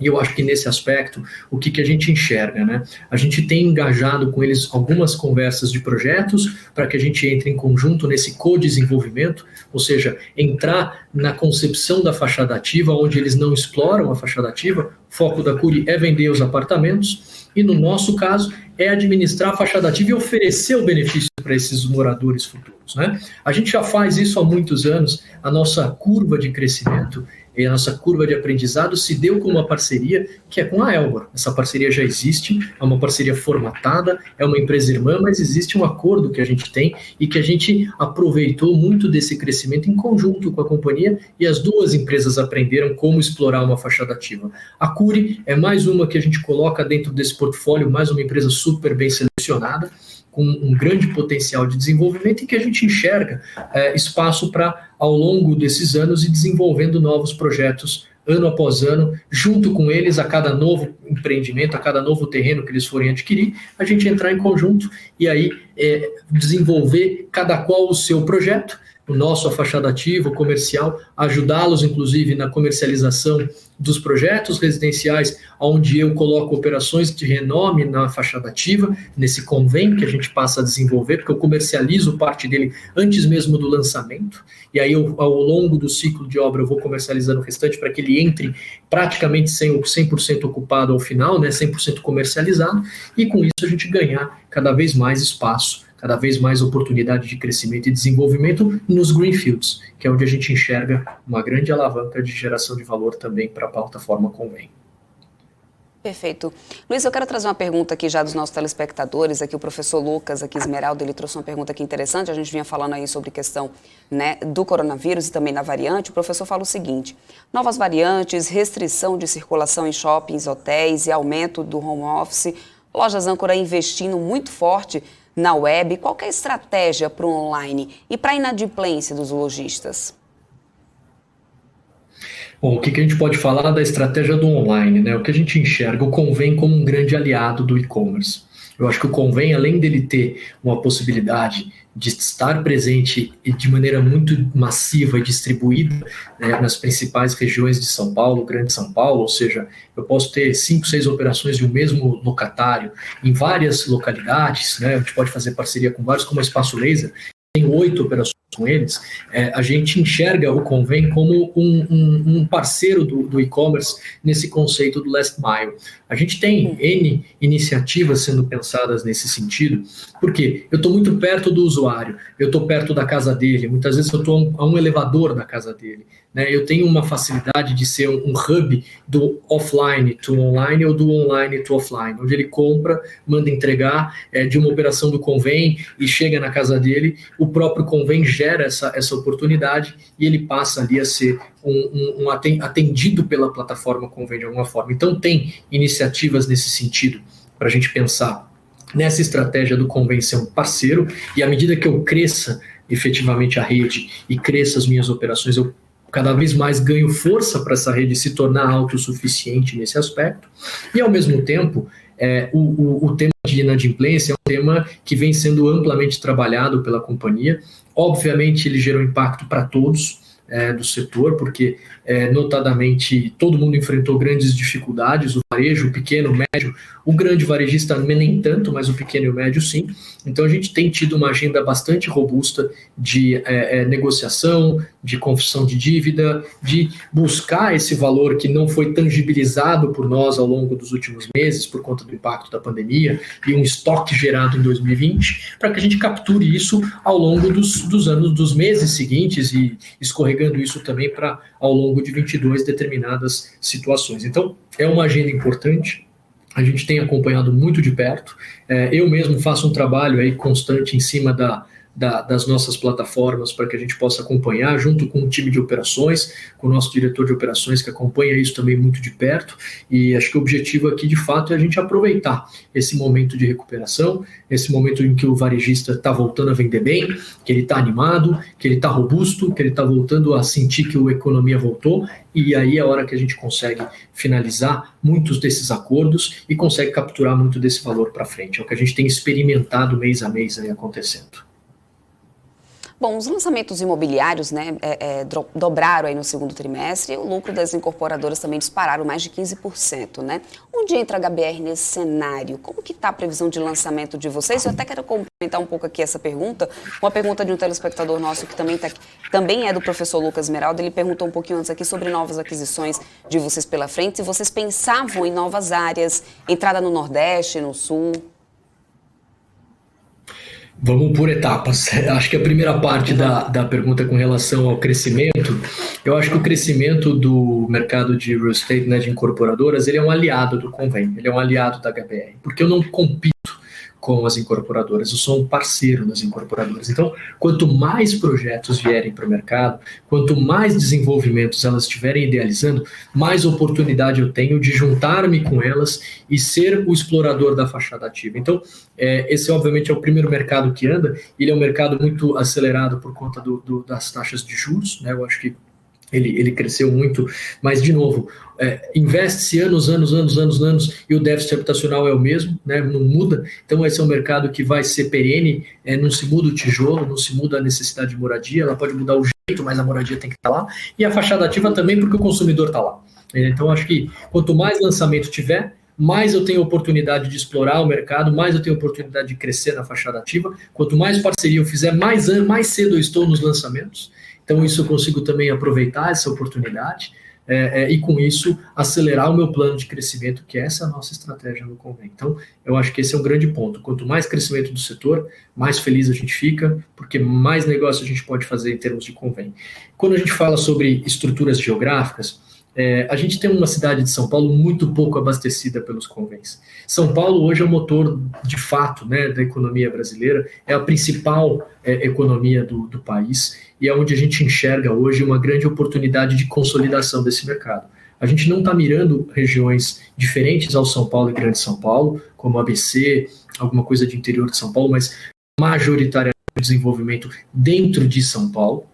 Speaker 3: E eu acho que nesse aspecto, o que a gente enxerga, né? A gente tem engajado com eles algumas conversas de projetos para que a gente entre em conjunto nesse co-desenvolvimento, ou seja, entrar na concepção da fachada ativa, onde eles não exploram a fachada ativa. O foco da Cury é vender os apartamentos e, no nosso caso, é administrar a fachada ativa e oferecer o benefício para esses moradores futuros, né? A gente já faz isso há muitos anos, a nossa curva de crescimento e a nossa curva de aprendizado se deu com uma parceria que é com a Elbor. Essa parceria já existe, é uma parceria formatada, é uma empresa irmã, mas existe um acordo que a gente tem e que a gente aproveitou muito desse crescimento em conjunto com a companhia e as duas empresas aprenderam como explorar uma fachada ativa. A Cury é mais uma que a gente coloca dentro desse portfólio, mais uma empresa super bem selecionada, com um grande potencial de desenvolvimento e que a gente enxerga espaço para, ao longo desses anos, ir desenvolvendo novos projetos ano após ano, junto com eles, a cada novo empreendimento, a cada novo terreno que eles forem adquirir, a gente entrar em conjunto e aí desenvolver cada qual o seu projeto, o nosso, a fachada ativa, o comercial, ajudá-los, inclusive, na comercialização dos projetos residenciais, onde eu coloco operações de renome na fachada ativa, nesse convênio que a gente passa a desenvolver, porque eu comercializo parte dele antes mesmo do lançamento, e aí ao longo do ciclo de obra eu vou comercializando o restante para que ele entre praticamente 100% ocupado ao final, né, 100% comercializado, e com isso a gente ganhar cada vez mais espaço, cada vez mais oportunidade de crescimento e desenvolvimento nos greenfields, que é onde a gente enxerga uma grande alavanca de geração de valor também para a plataforma Convém.
Speaker 1: Perfeito. Luiz, eu quero trazer uma pergunta aqui já dos nossos telespectadores. Aqui o professor Lucas, aqui Esmeralda, ele trouxe uma pergunta aqui interessante. A gente vinha falando aí sobre questão, né, do coronavírus e também da variante. O professor fala o seguinte: novas variantes, restrição de circulação em shoppings, hotéis e aumento do home office, lojas âncora investindo muito forte na web. Qual que é a estratégia para o online e para a inadimplência dos lojistas?
Speaker 3: Bom, o que a gente pode falar da estratégia do online, né? O que a gente enxerga, o Convém como um grande aliado do e-commerce. Eu acho que o Convém, além dele ter uma possibilidade de estar presente e de maneira muito massiva e distribuída, né, nas principais regiões de São Paulo, Grande São Paulo, ou seja, eu posso ter 5, 6 operações de um mesmo locatário em várias localidades, né? A gente pode fazer parceria com vários, como a Espaço Laser, tem 8 operações com eles, a gente enxerga o Convém como um parceiro do e-commerce nesse conceito do last mile. A gente tem N iniciativas sendo pensadas nesse sentido, porque eu estou muito perto do usuário, eu estou perto da casa dele, muitas vezes eu estou a um elevador da casa dele, né? Eu tenho uma facilidade de ser um hub do offline to online ou do online to offline, onde ele compra, manda entregar de uma operação do Convém e chega na casa dele, o próprio Convém gera essa oportunidade e ele passa ali a ser atendido pela plataforma Convém de alguma forma. Então tem iniciativas nesse sentido para a gente pensar nessa estratégia do Convém ser um parceiro, e à medida que eu cresça efetivamente a rede e cresça as minhas operações, eu cada vez mais ganho força para essa rede se tornar autossuficiente nesse aspecto, e ao mesmo tempo o tema de inadimplência é um tema que vem sendo amplamente trabalhado pela companhia. Obviamente ele gerou impacto para todos do setor, porque notadamente todo mundo enfrentou grandes dificuldades, o varejo, o pequeno, o médio, o grande varejista nem tanto, mas o pequeno e o médio sim. Então a gente tem tido uma agenda bastante robusta de negociação, de confissão de dívida, de buscar esse valor que não foi tangibilizado por nós ao longo dos últimos meses por conta do impacto da pandemia e um estoque gerado em 2020, para que a gente capture isso ao longo dos anos, dos meses seguintes, e escorregando isso também para ao longo de 22 determinadas situações. Então é uma agenda importante. A gente tem acompanhado muito de perto. Eu mesmo faço um trabalho aí constante em cima das nossas plataformas para que a gente possa acompanhar, junto com o time de operações, com o nosso diretor de operações que acompanha isso também muito de perto, e acho que o objetivo aqui de fato é a gente aproveitar esse momento de recuperação, esse momento em que o varejista está voltando a vender bem, que ele está animado, que ele está robusto, que ele está voltando a sentir que a economia voltou, e aí é a hora que a gente consegue finalizar muitos desses acordos e consegue capturar muito desse valor para frente. É o que a gente tem experimentado mês a mês aí acontecendo.
Speaker 1: Bom, os lançamentos imobiliários, né, dobraram aí no segundo trimestre, e o lucro das incorporadoras também dispararam mais de 15%, né? Onde entra a HBR nesse cenário? Como que está a previsão de lançamento de vocês? Eu até quero complementar um pouco aqui essa pergunta, uma pergunta de um telespectador nosso que também é do professor Lucas Meraldo. Ele perguntou um pouquinho antes aqui sobre novas aquisições de vocês pela frente, se vocês pensavam em novas áreas, entrada no Nordeste, no Sul.
Speaker 3: Vamos por etapas. Acho que a primeira parte da pergunta com relação ao crescimento, eu acho que o crescimento do mercado de real estate, né, de incorporadoras, ele é um aliado do Convém, ele é um aliado da HBR, porque eu não compito com as incorporadoras, eu sou um parceiro das incorporadoras. Então, quanto mais projetos vierem para o mercado, quanto mais desenvolvimentos elas estiverem idealizando, mais oportunidade eu tenho de juntar-me com elas e ser o explorador da fachada ativa. Então, esse obviamente é o primeiro mercado que anda, ele é um mercado muito acelerado por conta das taxas de juros, né? Eu acho que ele cresceu muito, mas, de novo, investe-se anos, e o déficit habitacional é o mesmo, né, não muda. Então, esse é um mercado que vai ser perene, não se muda o tijolo, não se muda a necessidade de moradia, ela pode mudar o jeito, mas a moradia tem que estar lá, e a fachada ativa também, porque o consumidor está lá. Então, acho que quanto mais lançamento tiver, mais eu tenho oportunidade de explorar o mercado, mais eu tenho oportunidade de crescer na fachada ativa. Quanto mais parceria eu fizer, mais cedo eu estou nos lançamentos. Então, isso eu consigo também aproveitar essa oportunidade e, com isso, acelerar o meu plano de crescimento, que é essa nossa estratégia no Convém. Então, eu acho que esse é um grande ponto. Quanto mais crescimento do setor, mais feliz a gente fica, porque mais negócio a gente pode fazer em termos de Convém. Quando a gente fala sobre estruturas geográficas, a gente tem uma cidade de São Paulo muito pouco abastecida pelos convêns. São Paulo hoje é o motor, de fato, né, da economia brasileira, é a principal economia do país, e é onde a gente enxerga hoje uma grande oportunidade de consolidação desse mercado. A gente não está mirando regiões diferentes ao São Paulo e Grande São Paulo, como ABC, alguma coisa de interior de São Paulo, mas majoritariamente desenvolvimento dentro de São Paulo.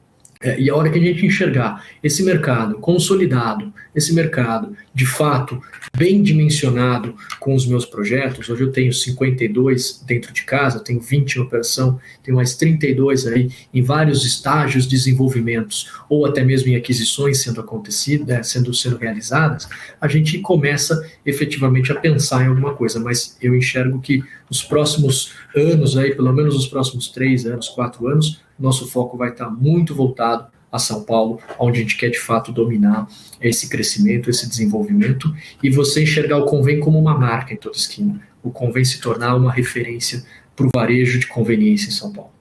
Speaker 3: E a hora que a gente enxergar esse mercado consolidado, esse mercado de fato bem dimensionado com os meus projetos, hoje eu tenho 52 dentro de casa, tenho 20 em operação, tenho mais 32 aí em vários estágios de desenvolvimentos ou até mesmo em aquisições sendo acontecidas, sendo realizadas, a gente começa efetivamente a pensar em alguma coisa, mas eu enxergo que os próximos anos, aí, pelo menos os próximos 3 anos, 4 anos, nosso foco vai estar muito voltado a São Paulo, onde a gente quer de fato dominar esse crescimento, esse desenvolvimento, e você enxergar o Convém como uma marca em toda esquina. O Convém se tornar uma referência para o varejo de conveniência em São Paulo.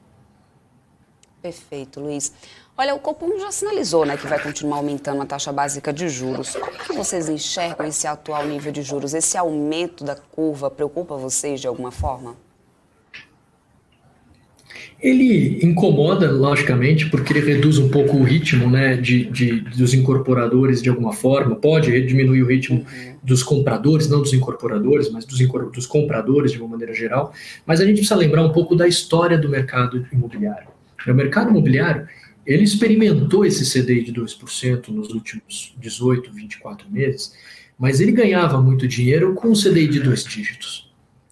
Speaker 1: Perfeito, Luiz. Olha, o Copom já sinalizou, né, que vai continuar aumentando a taxa básica de juros. Como que vocês enxergam esse atual nível de juros? Esse aumento da curva preocupa vocês de alguma forma?
Speaker 3: Ele incomoda, logicamente, porque ele reduz um pouco o ritmo, né, dos incorporadores de alguma forma, pode diminuir o ritmo dos compradores, não dos incorporadores, mas dos compradores de uma maneira geral, mas a gente precisa lembrar um pouco da história do mercado imobiliário. O mercado imobiliário, ele experimentou esse CDI de 2% nos últimos 18, 24 meses, mas ele ganhava muito dinheiro com o CDI de 2 dígitos.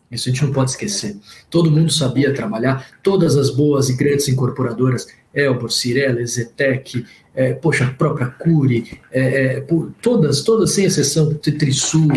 Speaker 3: Isso a gente não pode esquecer. Todo mundo sabia trabalhar, todas as boas e grandes incorporadoras, Elbor, Cirela, Zetec, a própria Cury, todas sem exceção, Trisul,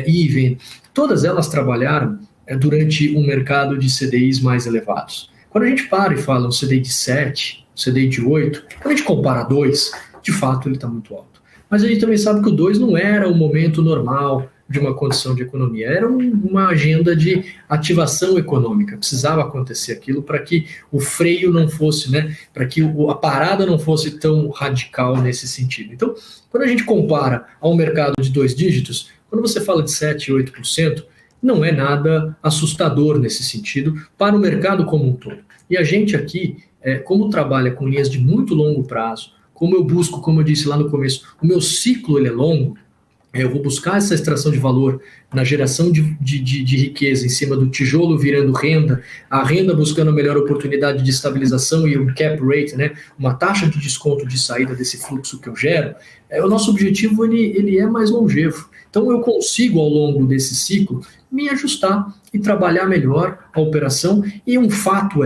Speaker 3: Iven, todas elas trabalharam durante um mercado de CDIs mais elevados. Quando a gente para e fala um CDI de 7, um CDI de 8, quando a gente compara 2, de fato ele está muito alto. Mas a gente também sabe que o 2 não era o momento normal de uma condição de economia, era uma agenda de ativação econômica, precisava acontecer aquilo para que o freio não fosse, né, para que a parada não fosse tão radical nesse sentido. Então, quando a gente compara a um mercado de 2 dígitos, quando você fala de 7, 8%, não é nada assustador nesse sentido para o mercado como um todo. E a gente aqui, como trabalha com linhas de muito longo prazo, como eu busco, como eu disse lá no começo, o meu ciclo ele é longo, eu vou buscar essa extração de valor na geração de riqueza em cima do tijolo virando renda, a renda buscando a melhor oportunidade de estabilização e um cap rate, né, uma taxa de desconto de saída desse fluxo que eu gero, o nosso objetivo ele é mais longevo. Então eu consigo ao longo desse ciclo me ajustar e trabalhar melhor a operação, e um fato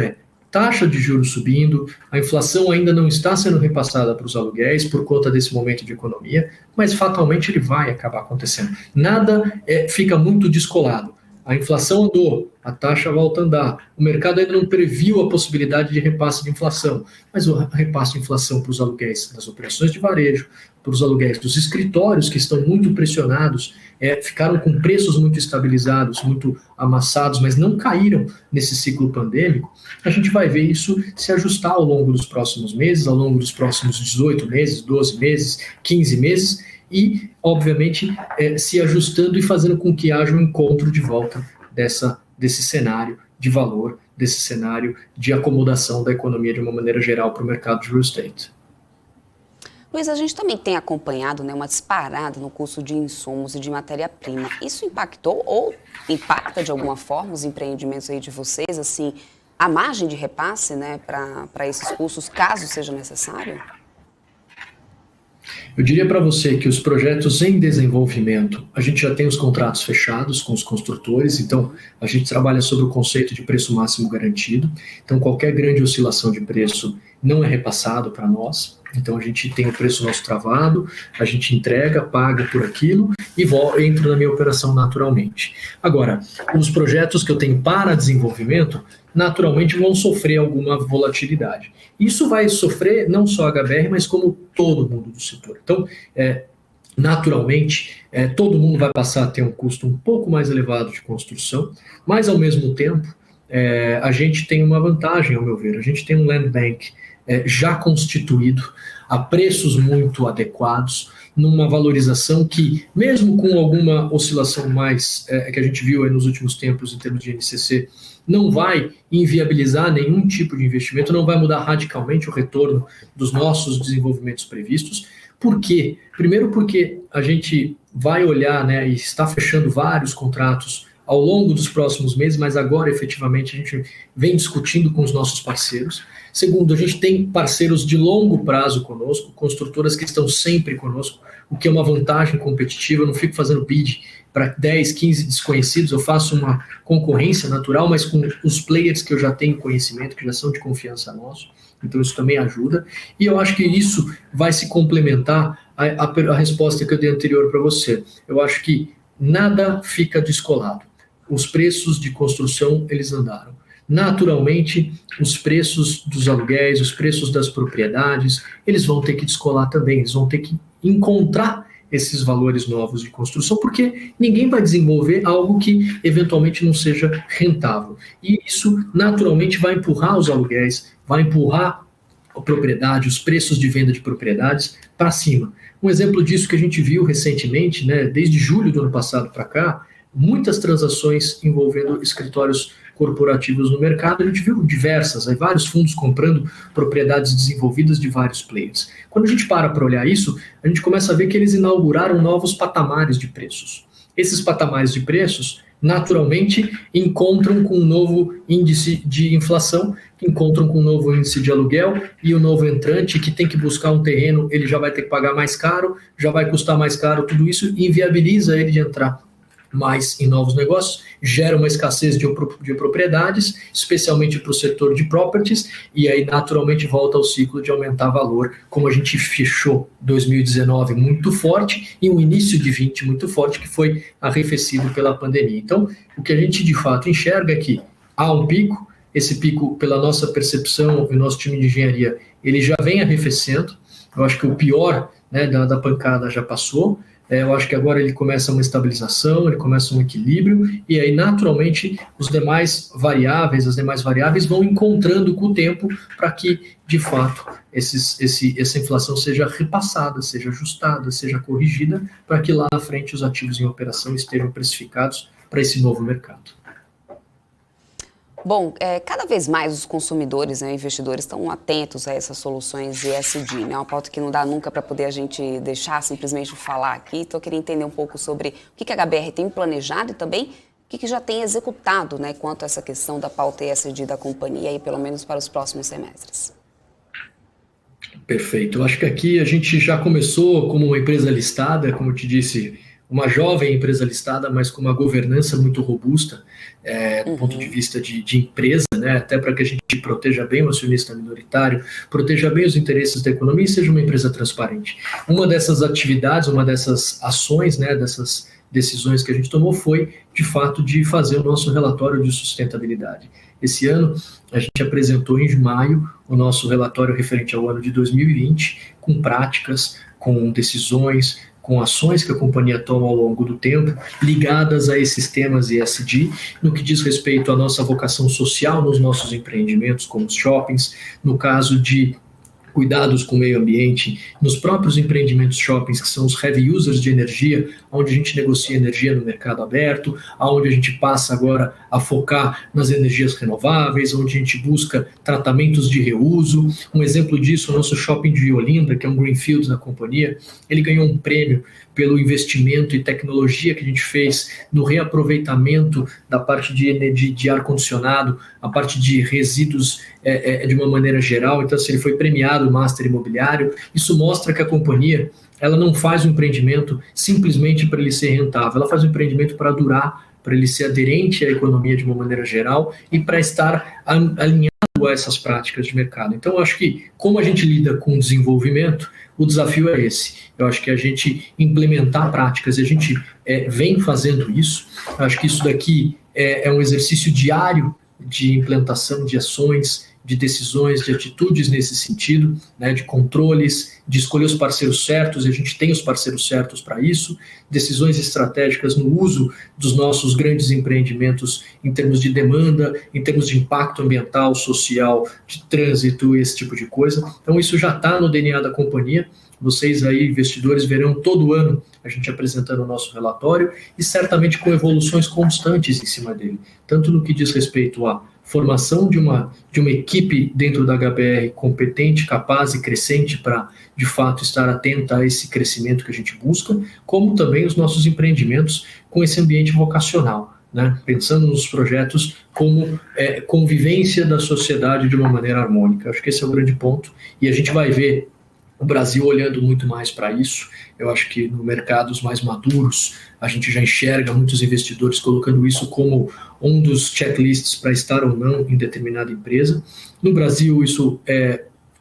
Speaker 3: taxa de juros subindo, a inflação ainda não está sendo repassada para os aluguéis por conta desse momento de economia, mas fatalmente ele vai acabar acontecendo. Nada fica muito descolado. A inflação andou, a taxa volta a andar. O mercado ainda não previu a possibilidade de repasse de inflação, mas o repasse de inflação para os aluguéis das operações de varejo, para os aluguéis dos escritórios que estão muito pressionados, ficaram com preços muito estabilizados, muito amassados, mas não caíram nesse ciclo pandêmico, a gente vai ver isso se ajustar ao longo dos próximos meses, ao longo dos próximos 18 meses, 12 meses, 15 meses, e, obviamente, se ajustando e fazendo com que haja um encontro de volta desse cenário de valor, desse cenário de acomodação da economia de uma maneira geral para o mercado de real estate.
Speaker 1: Luiz, a gente também tem acompanhado, né, uma disparada no custo de insumos e de matéria-prima. Isso impactou ou impacta de alguma forma os empreendimentos aí de vocês, assim, a margem de repasse, né, para esses custos, caso seja necessário?
Speaker 3: Eu diria para você que os projetos em desenvolvimento, a gente já tem os contratos fechados com os construtores, então a gente trabalha sobre o conceito de preço máximo garantido, então qualquer grande oscilação de preço não é repassado para nós, então a gente tem o preço nosso travado, a gente entrega, paga por aquilo e entra na minha operação naturalmente. Agora, os projetos que eu tenho para desenvolvimento, naturalmente vão sofrer alguma volatilidade. Isso vai sofrer não só a HBR, mas como todo mundo do setor. Então, naturalmente, todo mundo vai passar a ter um custo um pouco mais elevado de construção, mas ao mesmo tempo, a gente tem uma vantagem, ao meu ver. A gente tem um land bank já constituído, a preços muito adequados, numa valorização que, mesmo com alguma oscilação mais que a gente viu aí nos últimos tempos em termos de NCC, não vai inviabilizar nenhum tipo de investimento, não vai mudar radicalmente o retorno dos nossos desenvolvimentos previstos. Por quê? Primeiro porque a gente vai olhar, né, e está fechando vários contratos ao longo dos próximos meses, mas agora efetivamente a gente vem discutindo com os nossos parceiros. Segundo, a gente tem parceiros de longo prazo conosco, construtoras que estão sempre conosco, o que é uma vantagem competitiva. Eu não fico fazendo bid para 10, 15 desconhecidos, eu faço uma concorrência natural, mas com os players que eu já tenho conhecimento, que já são de confiança nosso, então isso também ajuda, e eu acho que isso vai se complementar a resposta que eu dei anterior para você. Eu acho que nada fica descolado, os preços de construção, eles andaram. Naturalmente, os preços dos aluguéis, os preços das propriedades, eles vão ter que descolar também, eles vão ter que encontrar esses valores novos de construção, porque ninguém vai desenvolver algo que eventualmente não seja rentável. E isso naturalmente vai empurrar os aluguéis, vai empurrar a propriedade, os preços de venda de propriedades para cima. Um exemplo disso que a gente viu recentemente, né, desde julho do ano passado para cá, muitas transações envolvendo escritórios corporativos no mercado, a gente viu diversas, aí vários fundos comprando propriedades desenvolvidas de vários players. Quando a gente para olhar isso, a gente começa a ver que eles inauguraram novos patamares de preços. Esses patamares de preços, naturalmente, encontram com um novo índice de inflação, encontram com um novo índice de aluguel, e o novo entrante que tem que buscar um terreno, ele já vai ter que pagar mais caro, já vai custar mais caro, tudo isso inviabiliza ele de entrar mais em novos negócios, gera uma escassez de propriedades, especialmente para o setor de properties, e aí naturalmente volta ao ciclo de aumentar valor, como a gente fechou 2019 muito forte e um início de 20 muito forte, que foi arrefecido pela pandemia. Então, o que a gente de fato enxerga é que há um pico, esse pico, pela nossa percepção e nosso time de engenharia, ele já vem arrefecendo. Eu acho que o pior, né, da pancada já passou. Eu acho que agora ele começa uma estabilização, ele começa um equilíbrio, e aí naturalmente as demais variáveis vão encontrando com o tempo para que, de fato, essa inflação seja repassada, seja ajustada, seja corrigida, para que lá na frente os ativos em operação estejam precificados para esse novo mercado.
Speaker 1: Bom, cada vez mais os consumidores, né, investidores estão atentos a essas soluções ESG, né? Uma pauta que não dá nunca para poder a gente deixar simplesmente falar aqui. Então eu queria entender um pouco sobre o que a HBR tem planejado e também o que já tem executado, né, quanto a essa questão da pauta ESG da companhia, aí, pelo menos para os próximos semestres.
Speaker 3: Perfeito. Eu acho que aqui a gente já começou como uma empresa listada, como eu te disse, uma jovem empresa listada, mas com uma governança muito robusta, do ponto de vista de empresa, né, até para que a gente proteja bem o acionista minoritário, proteja bem os interesses da economia e seja uma empresa transparente. Uma dessas atividades, uma dessas ações, né, dessas decisões que a gente tomou foi, de fato, de fazer o nosso relatório de sustentabilidade. Esse ano, a gente apresentou em maio o nosso relatório referente ao ano de 2020, com práticas, com decisões, com ações que a companhia toma ao longo do tempo, ligadas a esses temas ESG, no que diz respeito à nossa vocação social nos nossos empreendimentos, como os shoppings, no caso de cuidados com o meio ambiente, nos próprios empreendimentos shoppings, que são os heavy users de energia, onde a gente negocia energia no mercado aberto, onde a gente passa agora a focar nas energias renováveis, onde a gente busca tratamentos de reuso. Um exemplo disso, o nosso shopping de Olinda, que é um greenfield da companhia, ele ganhou um prêmio pelo investimento e tecnologia que a gente fez no reaproveitamento da parte de ar-condicionado, a parte de resíduos de uma maneira geral. Então, assim, ele foi premiado o Master Imobiliário. Isso mostra que a companhia ela não faz um empreendimento simplesmente para ele ser rentável, ela faz um empreendimento para durar, para ele ser aderente à economia de uma maneira geral e para estar alinhado a essas práticas de mercado. Então, eu acho que, como a gente lida com o desenvolvimento, o desafio é esse. Eu acho que a gente implementar práticas, e a gente vem fazendo isso. Eu acho que isso daqui é um exercício diário de implantação de ações, de decisões, de atitudes nesse sentido, né, de controles, de escolher os parceiros certos, e a gente tem os parceiros certos para isso, decisões estratégicas no uso dos nossos grandes empreendimentos em termos de demanda, em termos de impacto ambiental, social, de trânsito, esse tipo de coisa. Então isso já está no DNA da companhia. Vocês aí, investidores, verão todo ano a gente apresentando o nosso relatório e certamente com evoluções constantes em cima dele, tanto no que diz respeito à formação de uma equipe dentro da HBR competente, capaz e crescente para, de fato, estar atenta a esse crescimento que a gente busca, como também os nossos empreendimentos com esse ambiente vocacional, né? Pensando nos projetos como convivência da sociedade de uma maneira harmônica. Acho que esse é o grande ponto, e a gente vai ver o Brasil olhando muito mais para isso. Eu acho que no mercados mais maduros a gente já enxerga muitos investidores colocando isso como um dos checklists para estar ou não em determinada empresa. No Brasil isso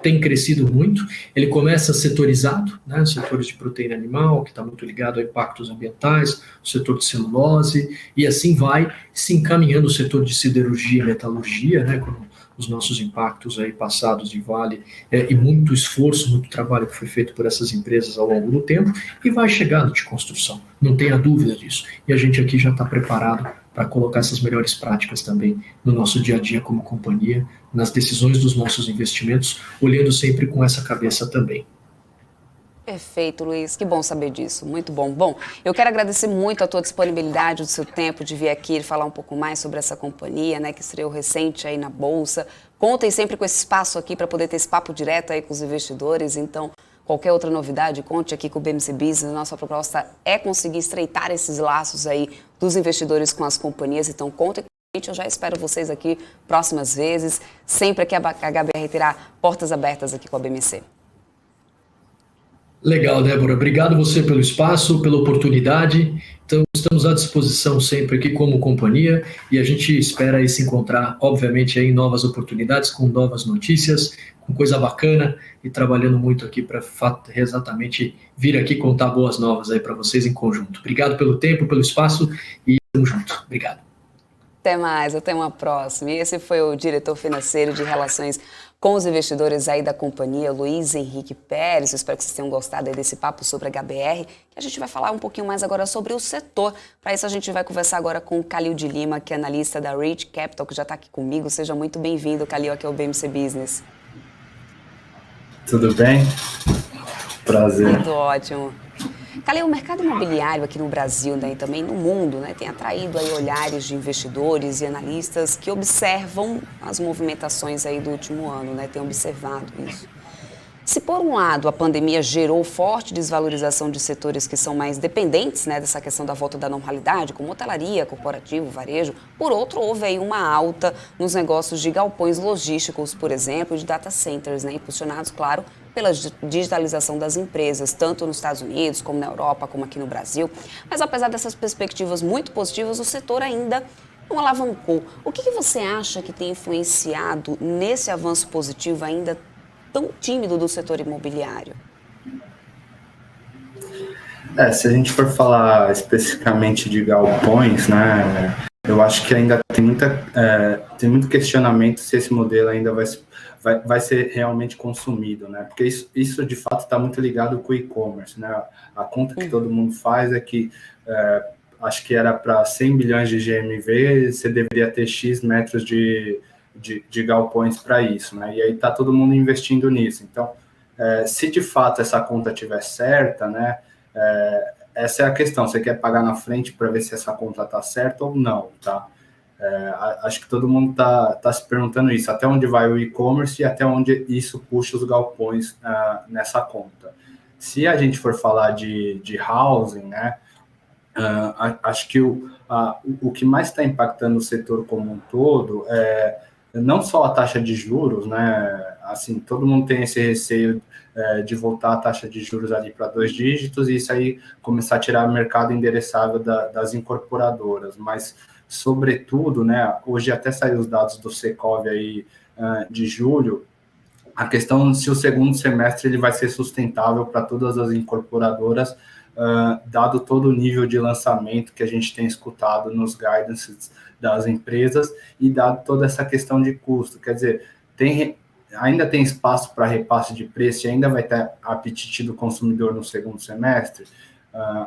Speaker 3: tem crescido muito. Ele começa setorizado, né, setores de proteína animal, que está muito ligado a impactos ambientais, o setor de celulose, e assim vai se encaminhando o setor de siderurgia e metalurgia, né, com os nossos impactos aí passados de Vale, e muito esforço, muito trabalho que foi feito por essas empresas ao longo do tempo, e vai chegando de construção, não tenha dúvida disso. E a gente aqui já está preparado para colocar essas melhores práticas também no nosso dia a dia como companhia, nas decisões dos nossos investimentos, olhando sempre com essa cabeça também.
Speaker 1: Perfeito, Luiz. Que bom saber disso. Muito bom. Bom, eu quero agradecer muito a tua disponibilidade, o seu tempo de vir aqui e falar um pouco mais sobre essa companhia, né, que estreou recente aí na Bolsa. Contem sempre com esse espaço aqui para poder ter esse papo direto aí com os investidores. Então, qualquer outra novidade, conte aqui com o BMC Business. Nossa proposta é conseguir estreitar esses laços aí dos investidores com as companhias. Então, contem com a gente. Eu já espero vocês aqui próximas vezes. Sempre que a HBR terá portas abertas aqui com a BMC.
Speaker 3: Legal, Débora. Obrigado você pelo espaço, pela oportunidade. Então, estamos à disposição sempre aqui como companhia e a gente espera aí se encontrar, obviamente, aí em novas oportunidades, com novas notícias, com coisa bacana e trabalhando muito aqui para exatamente vir aqui contar boas novas aí para vocês em conjunto. Obrigado pelo tempo, pelo espaço e estamos juntos. Obrigado.
Speaker 1: Até mais, até uma próxima. E esse foi o diretor financeiro de relações com os investidores aí da companhia, Luiz Henrique Pérez. Eu espero que vocês tenham gostado aí desse papo sobre a HBR, que a gente vai falar um pouquinho mais agora sobre o setor. Para isso a gente vai conversar agora com o Calil de Lima, que é analista da Reach Capital, que já está aqui comigo. Seja muito bem-vindo, Calil, aqui ao BMC Business.
Speaker 4: Tudo bem? Prazer.
Speaker 1: Tudo ótimo. Calil, o mercado imobiliário aqui no Brasil, né, e também no mundo, né, tem atraído aí olhares de investidores e analistas que observam as movimentações aí do último ano, né, tem observado isso. Se por um lado a pandemia gerou forte desvalorização de setores que são mais dependentes, né, dessa questão da volta da normalidade, como hotelaria, corporativo, varejo, por outro houve aí uma alta nos negócios de galpões logísticos, por exemplo, de data centers, né, impulsionados, claro, pela digitalização das empresas, tanto nos Estados Unidos, como na Europa, como aqui no Brasil. Mas apesar dessas perspectivas muito positivas, o setor ainda não alavancou. O que você acha que tem influenciado nesse avanço positivo ainda tão tímido do setor imobiliário?
Speaker 4: Se a gente for falar especificamente de galpões, né, eu acho que ainda tem muito questionamento se esse modelo ainda vai ser realmente consumido, né? Porque isso de fato está muito ligado com o e-commerce, né? A conta que todo mundo faz é que acho que era para 100 bilhões de GMV, você deveria ter X metros de galpões para isso, né? E aí está todo mundo investindo nisso. Então, se de fato essa conta estiver certa, né? Essa é a questão. Você quer pagar na frente para ver se essa conta está certa ou não, tá? Acho que todo mundo tá se perguntando isso, até onde vai o e-commerce e até onde isso puxa os galpões nessa conta. Se a gente for falar de housing, né, acho que o que mais está impactando o setor como um todo é não só a taxa de juros, né, assim, todo mundo tem esse receio de voltar a taxa de juros ali para 2 dígitos e isso aí começar a tirar o mercado endereçável das incorporadoras, mas sobretudo, né, hoje até saiu os dados do Secov aí de julho, a questão se o segundo semestre ele vai ser sustentável para todas as incorporadoras, dado todo o nível de lançamento que a gente tem escutado nos guidances das empresas e dado toda essa questão de custo, quer dizer, ainda tem espaço para repasse de preço e ainda vai ter apetite do consumidor no segundo semestre?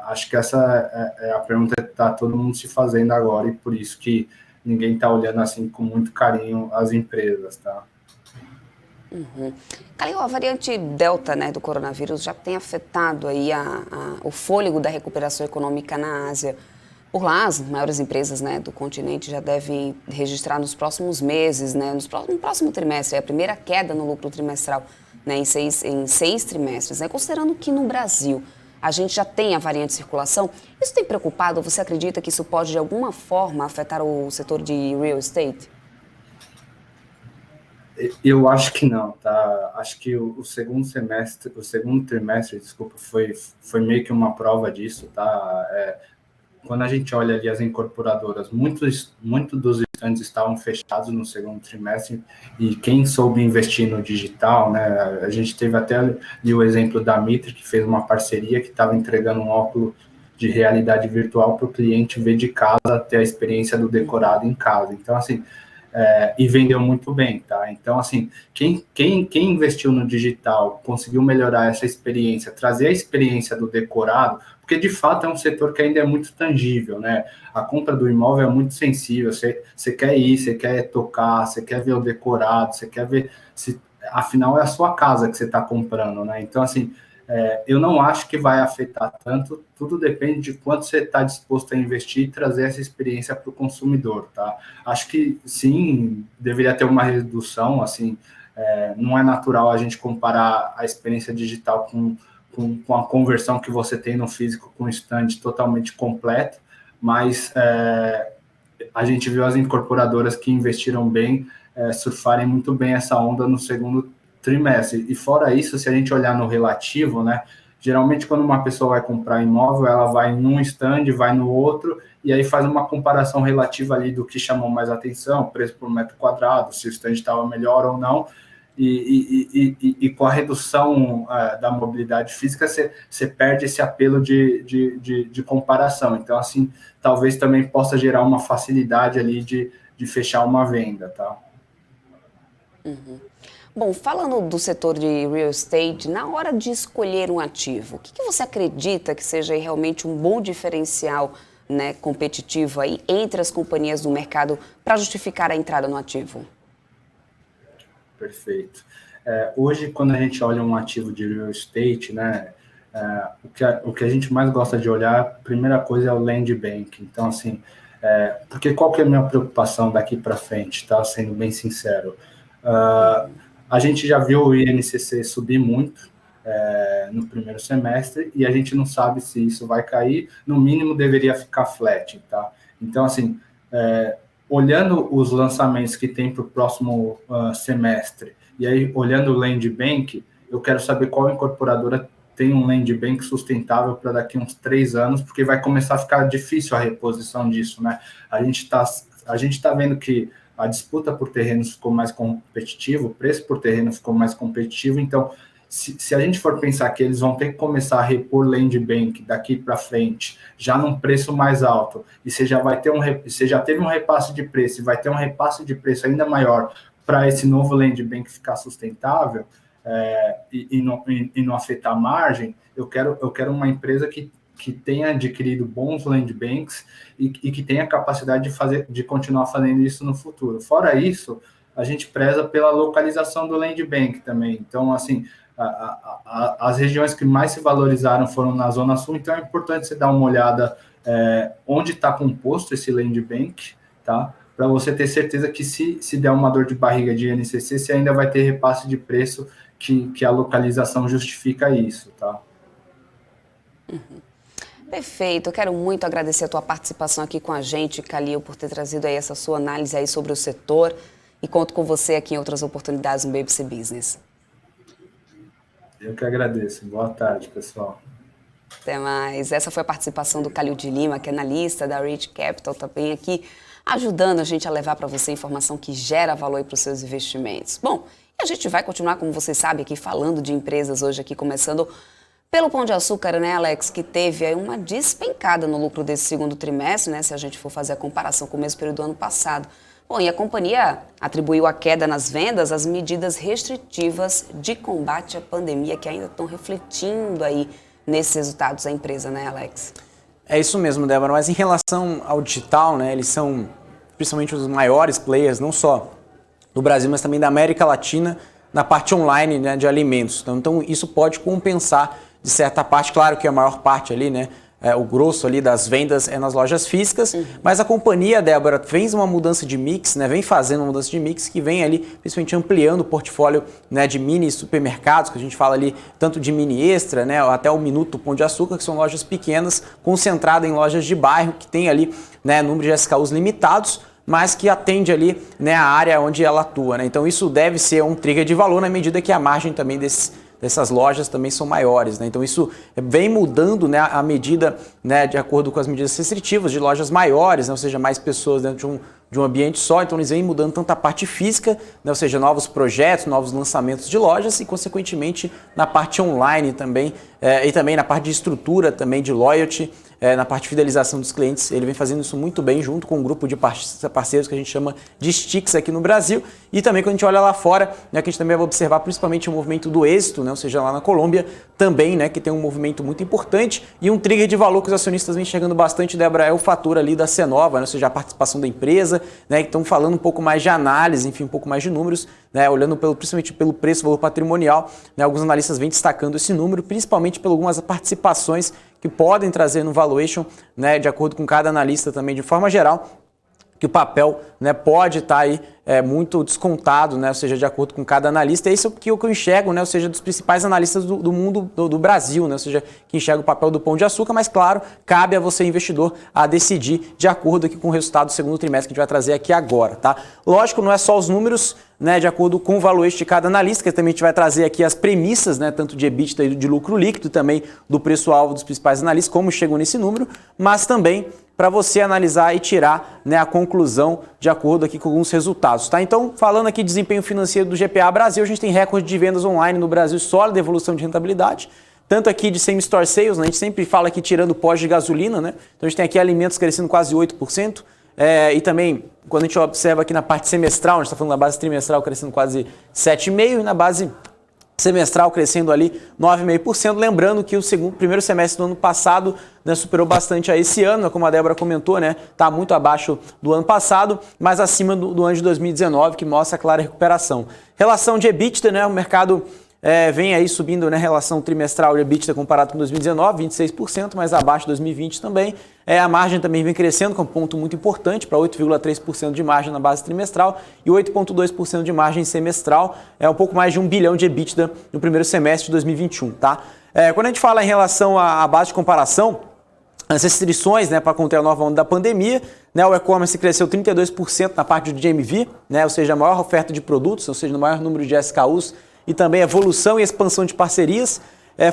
Speaker 4: Acho que essa é a pergunta que está todo mundo se fazendo agora e por isso que ninguém está olhando assim com muito carinho as empresas, tá?
Speaker 1: Calil, a variante Delta, né, do coronavírus já tem afetado aí o fôlego da recuperação econômica na Ásia. Por lá, as maiores empresas, né, do continente já devem registrar nos próximos meses, né, no próximo trimestre, a primeira queda no lucro trimestral, né, em seis trimestres, né, considerando que no Brasil a gente já tem a variante de circulação. Isso tem preocupado? Você acredita que isso pode, de alguma forma, afetar o setor de real estate?
Speaker 4: Eu acho que não, tá? Acho que o segundo trimestre, desculpa, foi meio que uma prova disso, tá? Quando a gente olha ali as incorporadoras, muitos dos estandes estavam fechados no segundo trimestre e quem soube investir no digital, né? A gente teve até ali o exemplo da Mitre, que fez uma parceria que estava entregando um óculos de realidade virtual para o cliente ver de casa, ter a experiência do decorado em casa. Então, assim, e vendeu muito bem, tá? Então, assim, quem investiu no digital, conseguiu melhorar essa experiência, trazer a experiência do decorado, porque de fato é um setor que ainda é muito tangível, né? A compra do imóvel é muito sensível, você quer ir, você quer tocar, você quer ver o decorado, você quer ver se, afinal, é a sua casa que você está comprando, né? Então, assim, eu não acho que vai afetar tanto, tudo depende de quanto você está disposto a investir e trazer essa experiência para o consumidor, tá? Acho que sim, deveria ter uma redução, assim, não é natural a gente comparar a experiência digital com a conversão que você tem no físico com o stand totalmente completo, mas a gente viu as incorporadoras que investiram bem, surfarem muito bem essa onda no segundo trimestre. E fora isso, se a gente olhar no relativo, né, geralmente quando uma pessoa vai comprar imóvel, ela vai num stand, vai no outro, e aí faz uma comparação relativa ali do que chamou mais atenção, preço por metro quadrado, se o stand estava melhor ou não, e com a redução da mobilidade física, você perde esse apelo de comparação. Então, assim, talvez também possa gerar uma facilidade ali de fechar uma venda, tá?
Speaker 1: Uhum. Bom, falando do setor de real estate, na hora de escolher um ativo, o que você acredita que seja realmente um bom diferencial, né, competitivo aí entre as companhias do mercado para justificar a entrada no ativo?
Speaker 4: Perfeito. Hoje, quando a gente olha um ativo de real estate, né, o que a gente mais gosta de olhar, a primeira coisa é o land bank. Então, assim, porque qual que é a minha preocupação daqui para frente, tá? Sendo bem sincero. A gente já viu o INCC subir muito no primeiro semestre e a gente não sabe se isso vai cair, no mínimo deveria ficar flat, tá? Então, assim, olhando os lançamentos que tem para o próximo semestre e aí olhando o land bank, eu quero saber qual incorporadora tem um land bank sustentável para daqui uns 3 anos, porque vai começar a ficar difícil a reposição disso, né? A gente tá vendo que a disputa por terrenos ficou mais competitiva, o preço por terreno ficou mais competitivo, então, se a gente for pensar que eles vão ter que começar a repor land bank daqui para frente, já num preço mais alto, e você já teve um repasse de preço, e vai ter um repasse de preço ainda maior para esse novo land bank ficar sustentável, e não afetar a margem, eu quero uma empresa que tenha adquirido bons land banks e que tenha capacidade de continuar fazendo isso no futuro. Fora isso, a gente preza pela localização do land bank também. Então, assim, as regiões que mais se valorizaram foram na Zona Sul, então é importante você dar uma olhada onde está composto esse land bank, tá? Para você ter certeza que se der uma dor de barriga de INCC, você ainda vai ter repasse de preço que a localização justifica isso, tá?
Speaker 1: Uhum. Perfeito, eu quero muito agradecer a tua participação aqui com a gente, Kalil, por ter trazido aí essa sua análise aí sobre o setor e conto com você aqui em outras oportunidades no BBC Business.
Speaker 4: Eu que agradeço. Boa tarde, pessoal.
Speaker 1: Até mais. Essa foi a participação do Kalil de Lima, que é analista da Rich Capital, também aqui ajudando a gente a levar para você informação que gera valor para os seus investimentos. Bom, e a gente vai continuar, como vocês sabem, aqui falando de empresas hoje aqui, começando pelo Pão de Açúcar, né, Alex, que teve aí uma despencada no lucro desse segundo trimestre, né, se a gente for fazer a comparação com o mesmo período do ano passado. Bom, e a companhia atribuiu a queda nas vendas às medidas restritivas de combate à pandemia que ainda estão refletindo aí nesses resultados da empresa, né, Alex?
Speaker 2: É isso mesmo, Débora, mas em relação ao digital, né, eles são principalmente os maiores players, não só do Brasil, mas também da América Latina, na parte online, né, de alimentos. Então isso pode compensar de certa parte, claro que a maior parte ali, né, o grosso ali das vendas é nas lojas físicas, mas a companhia, Débora, fez uma mudança de mix, né, vem fazendo uma mudança de mix que vem ali, principalmente ampliando o portfólio, né, de mini supermercados, que a gente fala ali tanto de mini extra, né, até o Minuto Pão de Açúcar, que são lojas pequenas, concentradas em lojas de bairro, que tem ali, né, número de SKUs limitados, mas que atende ali, né, a área onde ela atua, né? Então isso deve ser um trigger de valor na medida que a margem também dessas lojas também são maiores, né? Então isso vem mudando, né, à medida, né, de acordo com as medidas restritivas de lojas maiores, né, ou seja, mais pessoas dentro de um ambiente só, então eles vêm mudando tanto a parte física, né, ou seja, novos projetos, novos lançamentos de lojas e, consequentemente, na parte online também, e também na parte de estrutura também de loyalty, na parte de fidelização dos clientes. Ele vem fazendo isso muito bem junto com um grupo de parceiros que a gente chama de Sticks aqui no Brasil. E também quando a gente olha lá fora, né, que a gente também vai observar principalmente o movimento do êxito, né, ou seja, lá na Colômbia também, né, que tem um movimento muito importante e um trigger de valor que os acionistas vêm chegando bastante, Débora, é o fator ali da Cenova, né, ou seja, a participação da empresa, né, que estão falando um pouco mais de análise, enfim, um pouco mais de números, né, olhando principalmente pelo preço, valor patrimonial, né, alguns analistas vêm destacando esse número, principalmente por algumas participações que podem trazer no valuation, né, de acordo com cada analista também de forma geral, que o papel, né, pode estar aí muito descontado, né, ou seja, de acordo com cada analista. É isso que eu enxergo, né, ou seja, dos principais analistas do mundo, do Brasil, né, ou seja, que enxerga o papel do Pão de Açúcar, mas claro, cabe a você, investidor, a decidir de acordo aqui com o resultado do segundo trimestre que a gente vai trazer aqui agora, tá? Lógico, não é só os números, né, de acordo com o valuation de cada analista, que também a gente vai trazer aqui as premissas, né, tanto de EBITDA e de lucro líquido, também do preço-alvo dos principais analistas, como chegou nesse número, mas também para você analisar e tirar, né, a conclusão de acordo aqui com alguns resultados, tá? Então, falando aqui de desempenho financeiro do GPA Brasil, a gente tem recorde de vendas online no Brasil, sólida evolução de rentabilidade, tanto aqui de same store sales, né, a gente sempre fala aqui tirando pós de gasolina, né? Então a gente tem aqui alimentos crescendo quase 8%, e também, quando a gente observa aqui na parte semestral, a gente está falando da base trimestral crescendo quase 7,5% e na base semestral crescendo ali 9,5%, lembrando que o primeiro semestre do ano passado, né, superou bastante a esse ano, como a Débora comentou, né, está muito abaixo do ano passado, mas acima do ano de 2019, que mostra a clara recuperação. Relação de EBITDA, né, o mercado vem aí subindo, né, relação trimestral de EBITDA comparado com 2019, 26%, mas abaixo de 2020 também. A margem também vem crescendo, com um ponto muito importante, para 8,3% de margem na base trimestral e 8,2% de margem semestral. É um pouco mais de 1 bilhão de EBITDA no primeiro semestre de 2021, tá? Quando a gente fala em relação à base de comparação, as restrições, né, para conter a nova onda da pandemia, né, o e-commerce cresceu 32% na parte do GMV, né, ou seja, a maior oferta de produtos, ou seja, o maior número de SKUs, e também evolução e expansão de parcerias,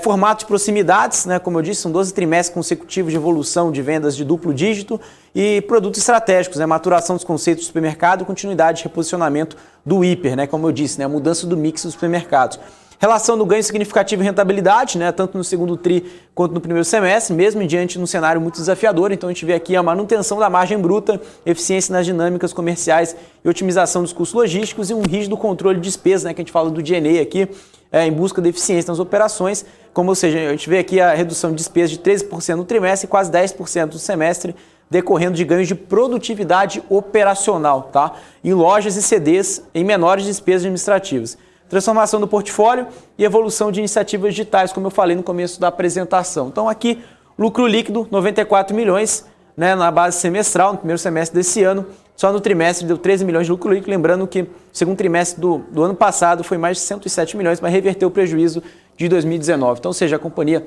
Speaker 2: formato de proximidades, né, como eu disse, são 12 trimestres consecutivos de evolução de vendas de duplo dígito e produtos estratégicos, né, maturação dos conceitos do supermercado, continuidade de reposicionamento do hiper, né, como eu disse, né, a mudança do mix dos supermercados. Relação do ganho significativo em rentabilidade, né, tanto no segundo TRI quanto no primeiro semestre, mesmo diante de um cenário muito desafiador. Então a gente vê aqui a manutenção da margem bruta, eficiência nas dinâmicas comerciais e otimização dos custos logísticos e um rígido controle de despesas, né, que a gente fala do D&A aqui, em busca de eficiência nas operações. Como, ou seja, a gente vê aqui a redução de despesas de 13% no trimestre e quase 10% no semestre, decorrendo de ganhos de produtividade operacional, tá? Em lojas e CDs em menores despesas administrativas. Transformação do portfólio e evolução de iniciativas digitais, como eu falei no começo da apresentação. Então aqui, lucro líquido, 94 milhões, né, na base semestral, no primeiro semestre desse ano. Só no trimestre deu 13 milhões de lucro líquido, lembrando que o segundo trimestre do ano passado foi mais de 107 milhões, mas reverteu o prejuízo de 2019. Então, ou seja, a companhia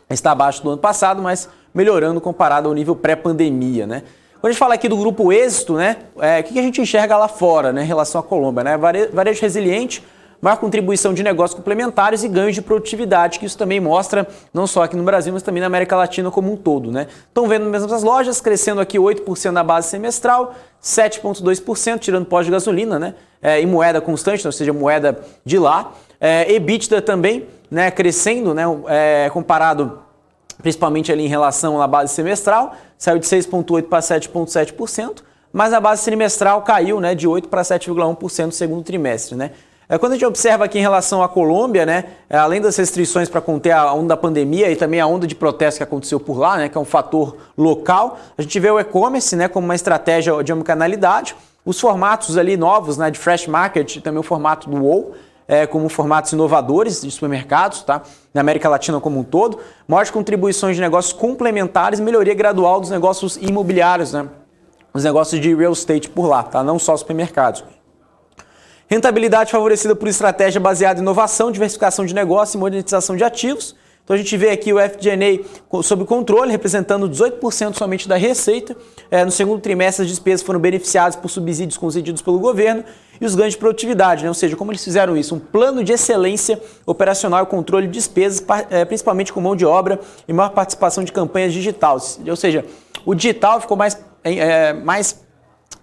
Speaker 2: está abaixo do ano passado, mas melhorando comparado ao nível pré-pandemia, né? Quando a gente fala aqui do grupo Êxito, né, o que a gente enxerga lá fora, né, em relação à Colômbia, né? Varejo resiliente, maior contribuição de negócios complementares e ganhos de produtividade, que isso também mostra, não só aqui no Brasil, mas também na América Latina como um todo, né? Estão vendo mesmo as lojas, crescendo aqui 8% na base semestral, 7,2%, tirando pós de gasolina, né? Em moeda constante, ou seja, moeda de lá. EBITDA também, né, crescendo, né, comparado principalmente ali em relação à base semestral, saiu de 6,8% para 7,7%, mas a base trimestral caiu, né, de 8% para 7,1% no segundo trimestre, né? Quando a gente observa aqui em relação à Colômbia, né, além das restrições para conter a onda da pandemia e também a onda de protesto que aconteceu por lá, né, que é um fator local, a gente vê o e-commerce, né, como uma estratégia de omnicanalidade, os formatos ali novos, né, de Fresh Market, também o formato do WOW, como formatos inovadores de supermercados, tá? Na América Latina como um todo, maiores contribuições de negócios complementares, melhoria gradual dos negócios imobiliários, né? Os negócios de real estate por lá, tá? Não só supermercados. Rentabilidade favorecida por estratégia baseada em inovação, diversificação de negócio e monetização de ativos. Então a gente vê aqui o FG&A sob controle, representando 18% somente da receita. No segundo trimestre, as despesas foram beneficiadas por subsídios concedidos pelo governo e os ganhos de produtividade, né? Ou seja, como eles fizeram isso? Um plano de excelência operacional e controle de despesas, principalmente com mão de obra e maior participação de campanhas digitais. Ou seja, o digital ficou mais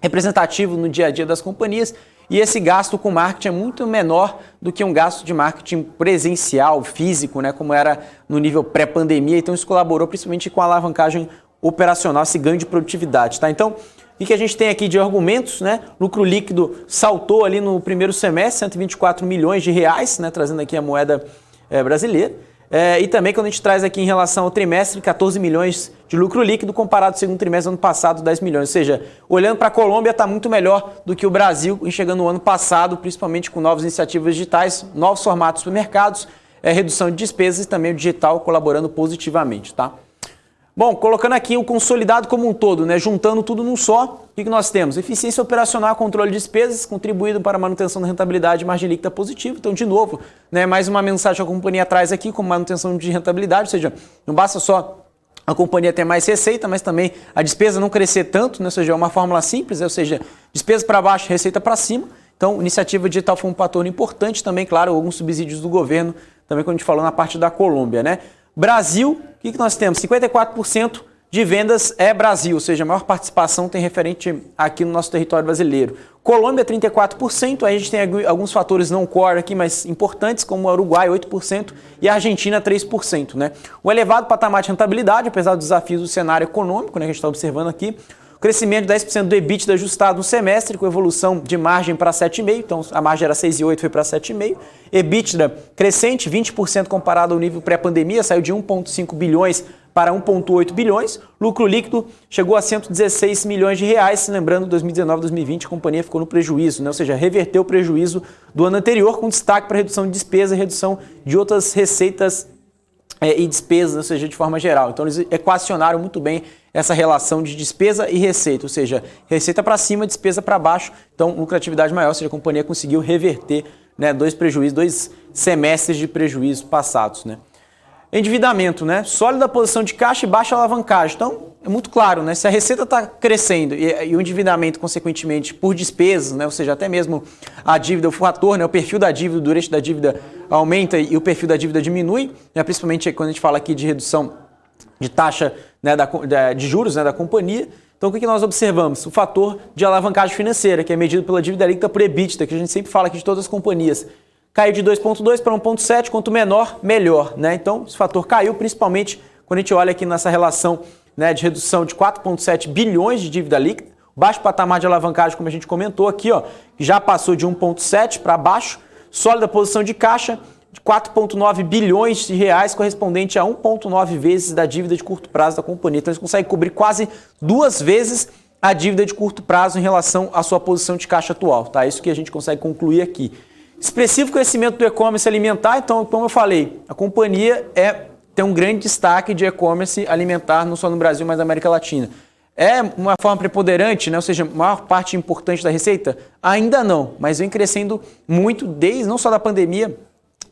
Speaker 2: representativo no dia a dia das companhias. E esse gasto com marketing é muito menor do que um gasto de marketing presencial, físico, né, como era no nível pré-pandemia. Então isso colaborou principalmente com a alavancagem operacional, esse ganho de produtividade. Tá? Então, o que a gente tem aqui de argumentos? Né? Lucro líquido saltou ali no primeiro semestre, 124 milhões de reais, né, trazendo aqui a moeda brasileira. E também quando a gente traz aqui em relação ao trimestre, 14 milhões de lucro líquido comparado ao segundo trimestre do ano passado, 10 milhões. Ou seja, olhando para a Colômbia está muito melhor do que o Brasil, enxergando o ano passado, principalmente com novas iniciativas digitais, novos formatos de supermercados, redução de despesas e também o digital colaborando positivamente, tá? Bom, colocando aqui o consolidado como um todo, né, juntando tudo num só, o que nós temos? Eficiência operacional, controle de despesas, contribuído para a manutenção da rentabilidade e margem líquida positiva. Então, de novo, né, mais uma mensagem que a companhia traz aqui como manutenção de rentabilidade, ou seja, não basta só a companhia ter mais receita, mas também a despesa não crescer tanto, né, ou seja, é uma fórmula simples, ou seja, despesa para baixo, receita para cima. Então, iniciativa digital foi um fator importante também, claro, alguns subsídios do governo, também quando a gente falou na parte da Colômbia, né? Brasil, o que nós temos? 54% de vendas é Brasil, ou seja, a maior participação tem referente aqui no nosso território brasileiro. Colômbia, 34%, aí a gente tem alguns fatores não core aqui, mas importantes, como o Uruguai, 8%, e a Argentina, 3%. Né? O elevado patamar de rentabilidade, apesar dos desafios do cenário econômico, né, que a gente está observando aqui, o crescimento de 10% do EBITDA ajustado no semestre, com evolução de margem para 7,5%, então a margem era 6,8%, foi para 7,5%. EBITDA crescente, 20% comparado ao nível pré-pandemia, saiu de 1,5 bilhões para 1,8 bilhões. Lucro líquido chegou a 116 milhões de reais, lembrando, 2019 2020 a companhia ficou no prejuízo, né? Ou seja, reverteu o prejuízo do ano anterior, com destaque para redução de despesa e redução de outras receitas e despesas, ou seja, de forma geral. Então eles equacionaram muito bem essa relação de despesa e receita, ou seja, receita para cima, despesa para baixo, então lucratividade maior, ou seja, a companhia conseguiu reverter, né, dois semestres de prejuízo passados. Né? Endividamento, né? Sólida posição de caixa e baixa alavancagem. Então, é muito claro, né? Se a receita está crescendo e o endividamento, consequentemente, por despesas, né? Ou seja, até mesmo a dívida, o fator, né? O perfil da dívida, o durante da dívida aumenta e o perfil da dívida diminui, né? Principalmente quando a gente fala aqui de redução de taxa, né, de juros, né, da companhia. Então, o que nós observamos? O fator de alavancagem financeira, que é medido pela dívida líquida por EBITDA, que a gente sempre fala aqui de todas as companhias. Caiu de 2,2 para 1,7, quanto menor, melhor. Né? Então, esse fator caiu, principalmente quando a gente olha aqui nessa relação, né, de redução de 4,7 bilhões de dívida líquida, baixo patamar de alavancagem, como a gente comentou aqui, ó, que já passou de 1,7 para baixo, sólida posição de caixa, de 4,9 bilhões de reais, correspondente a 1,9 vezes da dívida de curto prazo da companhia. Então, eles conseguem cobrir quase 2 vezes a dívida de curto prazo em relação à sua posição de caixa atual. Tá? Isso que a gente consegue concluir aqui. Expressivo crescimento do e-commerce alimentar. Então, como eu falei, a companhia tem um grande destaque de e-commerce alimentar, não só no Brasil, mas na América Latina. É uma forma preponderante, né? Ou seja, maior parte importante da receita? Ainda não, mas vem crescendo muito desde, não só da pandemia,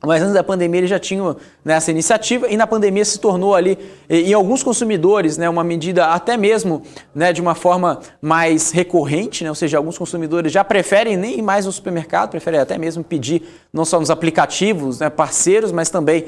Speaker 2: mas antes da pandemia eles já tinham, né, essa iniciativa e na pandemia se tornou ali, em alguns consumidores, né, uma medida até mesmo, né, de uma forma mais recorrente, né, ou seja, alguns consumidores já preferem nem ir mais no supermercado, preferem até mesmo pedir não só nos aplicativos, né, parceiros, mas também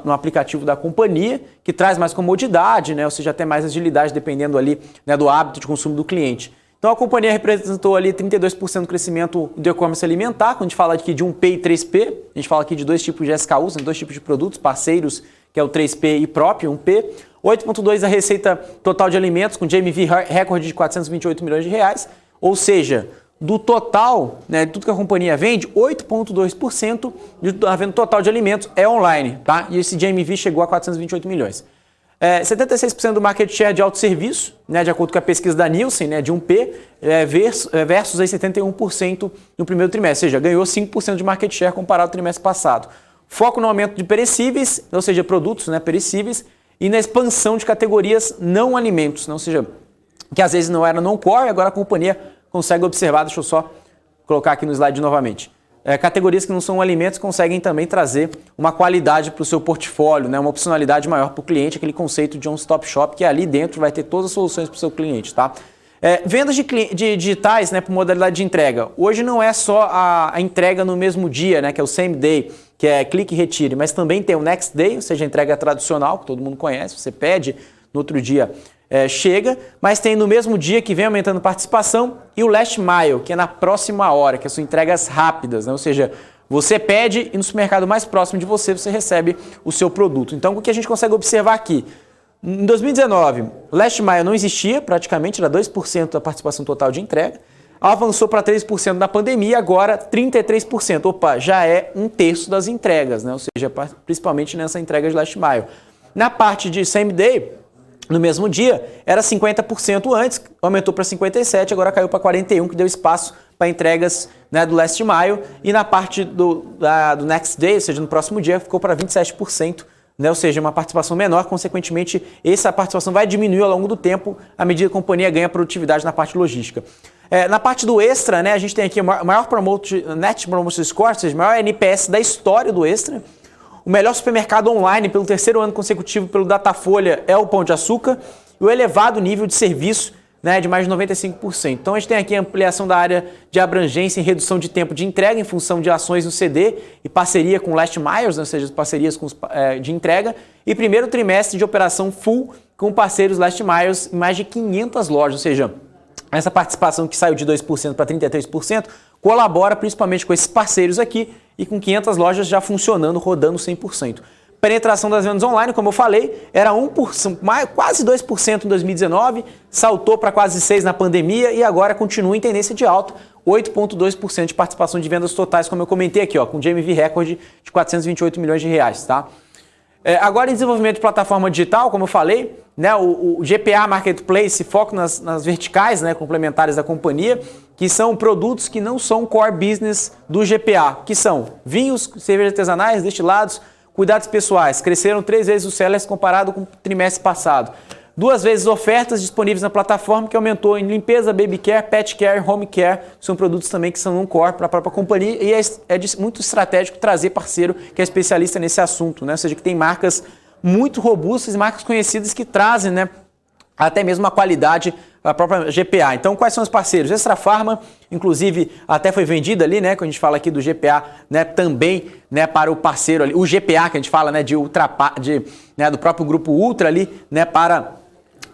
Speaker 2: no aplicativo da companhia, que traz mais comodidade, né, ou seja, até mais agilidade dependendo ali, né, do hábito de consumo do cliente. Então a companhia representou ali 32% do crescimento do e-commerce alimentar, quando a gente fala aqui de 1P e 3P, a gente fala aqui de 2 tipos de SKUs, né, 2 tipos de produtos, parceiros, que é o 3P e próprio, 1P. 8,2% a receita total de alimentos, com GMV recorde de 428 milhões de reais, ou seja, do total, né, de tudo que a companhia vende, 8,2% da venda total de alimentos é online, tá? E esse GMV chegou a 428 milhões. 76% do market share de autosserviço, né, de acordo com a pesquisa da Nielsen, né, de 1P, versus aí 71% no primeiro trimestre, ou seja, ganhou 5% de market share comparado ao trimestre passado. Foco no aumento de perecíveis, ou seja, produtos, né, perecíveis, e na expansão de categorias não alimentos, né, ou seja, que às vezes não era non-core, agora a companhia consegue observar, deixa eu só colocar aqui no slide novamente. Categorias que não são alimentos conseguem também trazer uma qualidade para o seu portfólio, né? Uma opcionalidade maior para o cliente, aquele conceito de one-stop shop, que ali dentro vai ter todas as soluções para o seu cliente. Tá? Vendas de digitais, né, por modalidade de entrega. Hoje não é só a entrega no mesmo dia, né, que é o same day, que é clique e retire, mas também tem o next day, ou seja, a entrega tradicional, que todo mundo conhece, você pede, no outro dia chega, mas tem no mesmo dia que vem aumentando participação, e o last mile, que é na próxima hora, que são entregas rápidas, né? Ou seja, você pede e no supermercado mais próximo de você, você recebe o seu produto. Então, o que a gente consegue observar aqui? Em 2019, last mile não existia, praticamente era 2% da participação total de entrega, avançou para 3% na pandemia, agora 33%. Opa, já é 1/3 das entregas, né? Ou seja, principalmente nessa entrega de last mile. Na parte de same day, no mesmo dia, era 50% antes, aumentou para 57%, agora caiu para 41%, que deu espaço para entregas, né, do last mile. E na parte do next day, ou seja, no próximo dia, ficou para 27%, né, ou seja, uma participação menor. Consequentemente, essa participação vai diminuir ao longo do tempo, à medida que a companhia ganha produtividade na parte logística. Na parte do Extra, né, a gente tem aqui o maior Net Promoter Score, ou seja, o maior NPS da história do Extra. O melhor supermercado online pelo terceiro ano consecutivo pelo Datafolha é o Pão de Açúcar, e o elevado nível de serviço, né, de mais de 95%. Então a gente tem aqui a ampliação da área de abrangência e redução de tempo de entrega em função de ações no CD e parceria com Last Miles, né, ou seja, parcerias de entrega, e primeiro trimestre de operação full com parceiros Last Miles em mais de 500 lojas, ou seja, essa participação que saiu de 2% para 33% colabora principalmente com esses parceiros aqui e com 500 lojas já funcionando, rodando 100%. Penetração das vendas online, como eu falei, era 1%, quase 2% em 2019, saltou para quase 6% na pandemia e agora continua em tendência de alta, 8,2% de participação de vendas totais, como eu comentei aqui, ó, com GMV recorde de 428 milhões de reais. Tá? Agora em desenvolvimento de plataforma digital, como eu falei, né, o GPA Marketplace foca nas verticais, né, complementares da companhia, que são produtos que não são core business do GPA, que são vinhos, cervejas artesanais, destilados, cuidados pessoais. Cresceram 3 vezes os sellers comparado com o trimestre passado. 2 vezes ofertas disponíveis na plataforma, que aumentou em limpeza, baby care, pet care, home care. São produtos também que são um core para a própria companhia e é muito estratégico trazer parceiro que é especialista nesse assunto, né? Ou seja, que tem marcas muito robustas e marcas conhecidas que trazem, né, até mesmo a qualidade da própria GPA. Então, quais são os parceiros? Extra Farma, inclusive, até foi vendida ali, né? Quando a gente fala aqui do GPA, né, também, né, para o parceiro ali, o GPA que a gente fala, né, né, do próprio grupo Ultra ali, né, para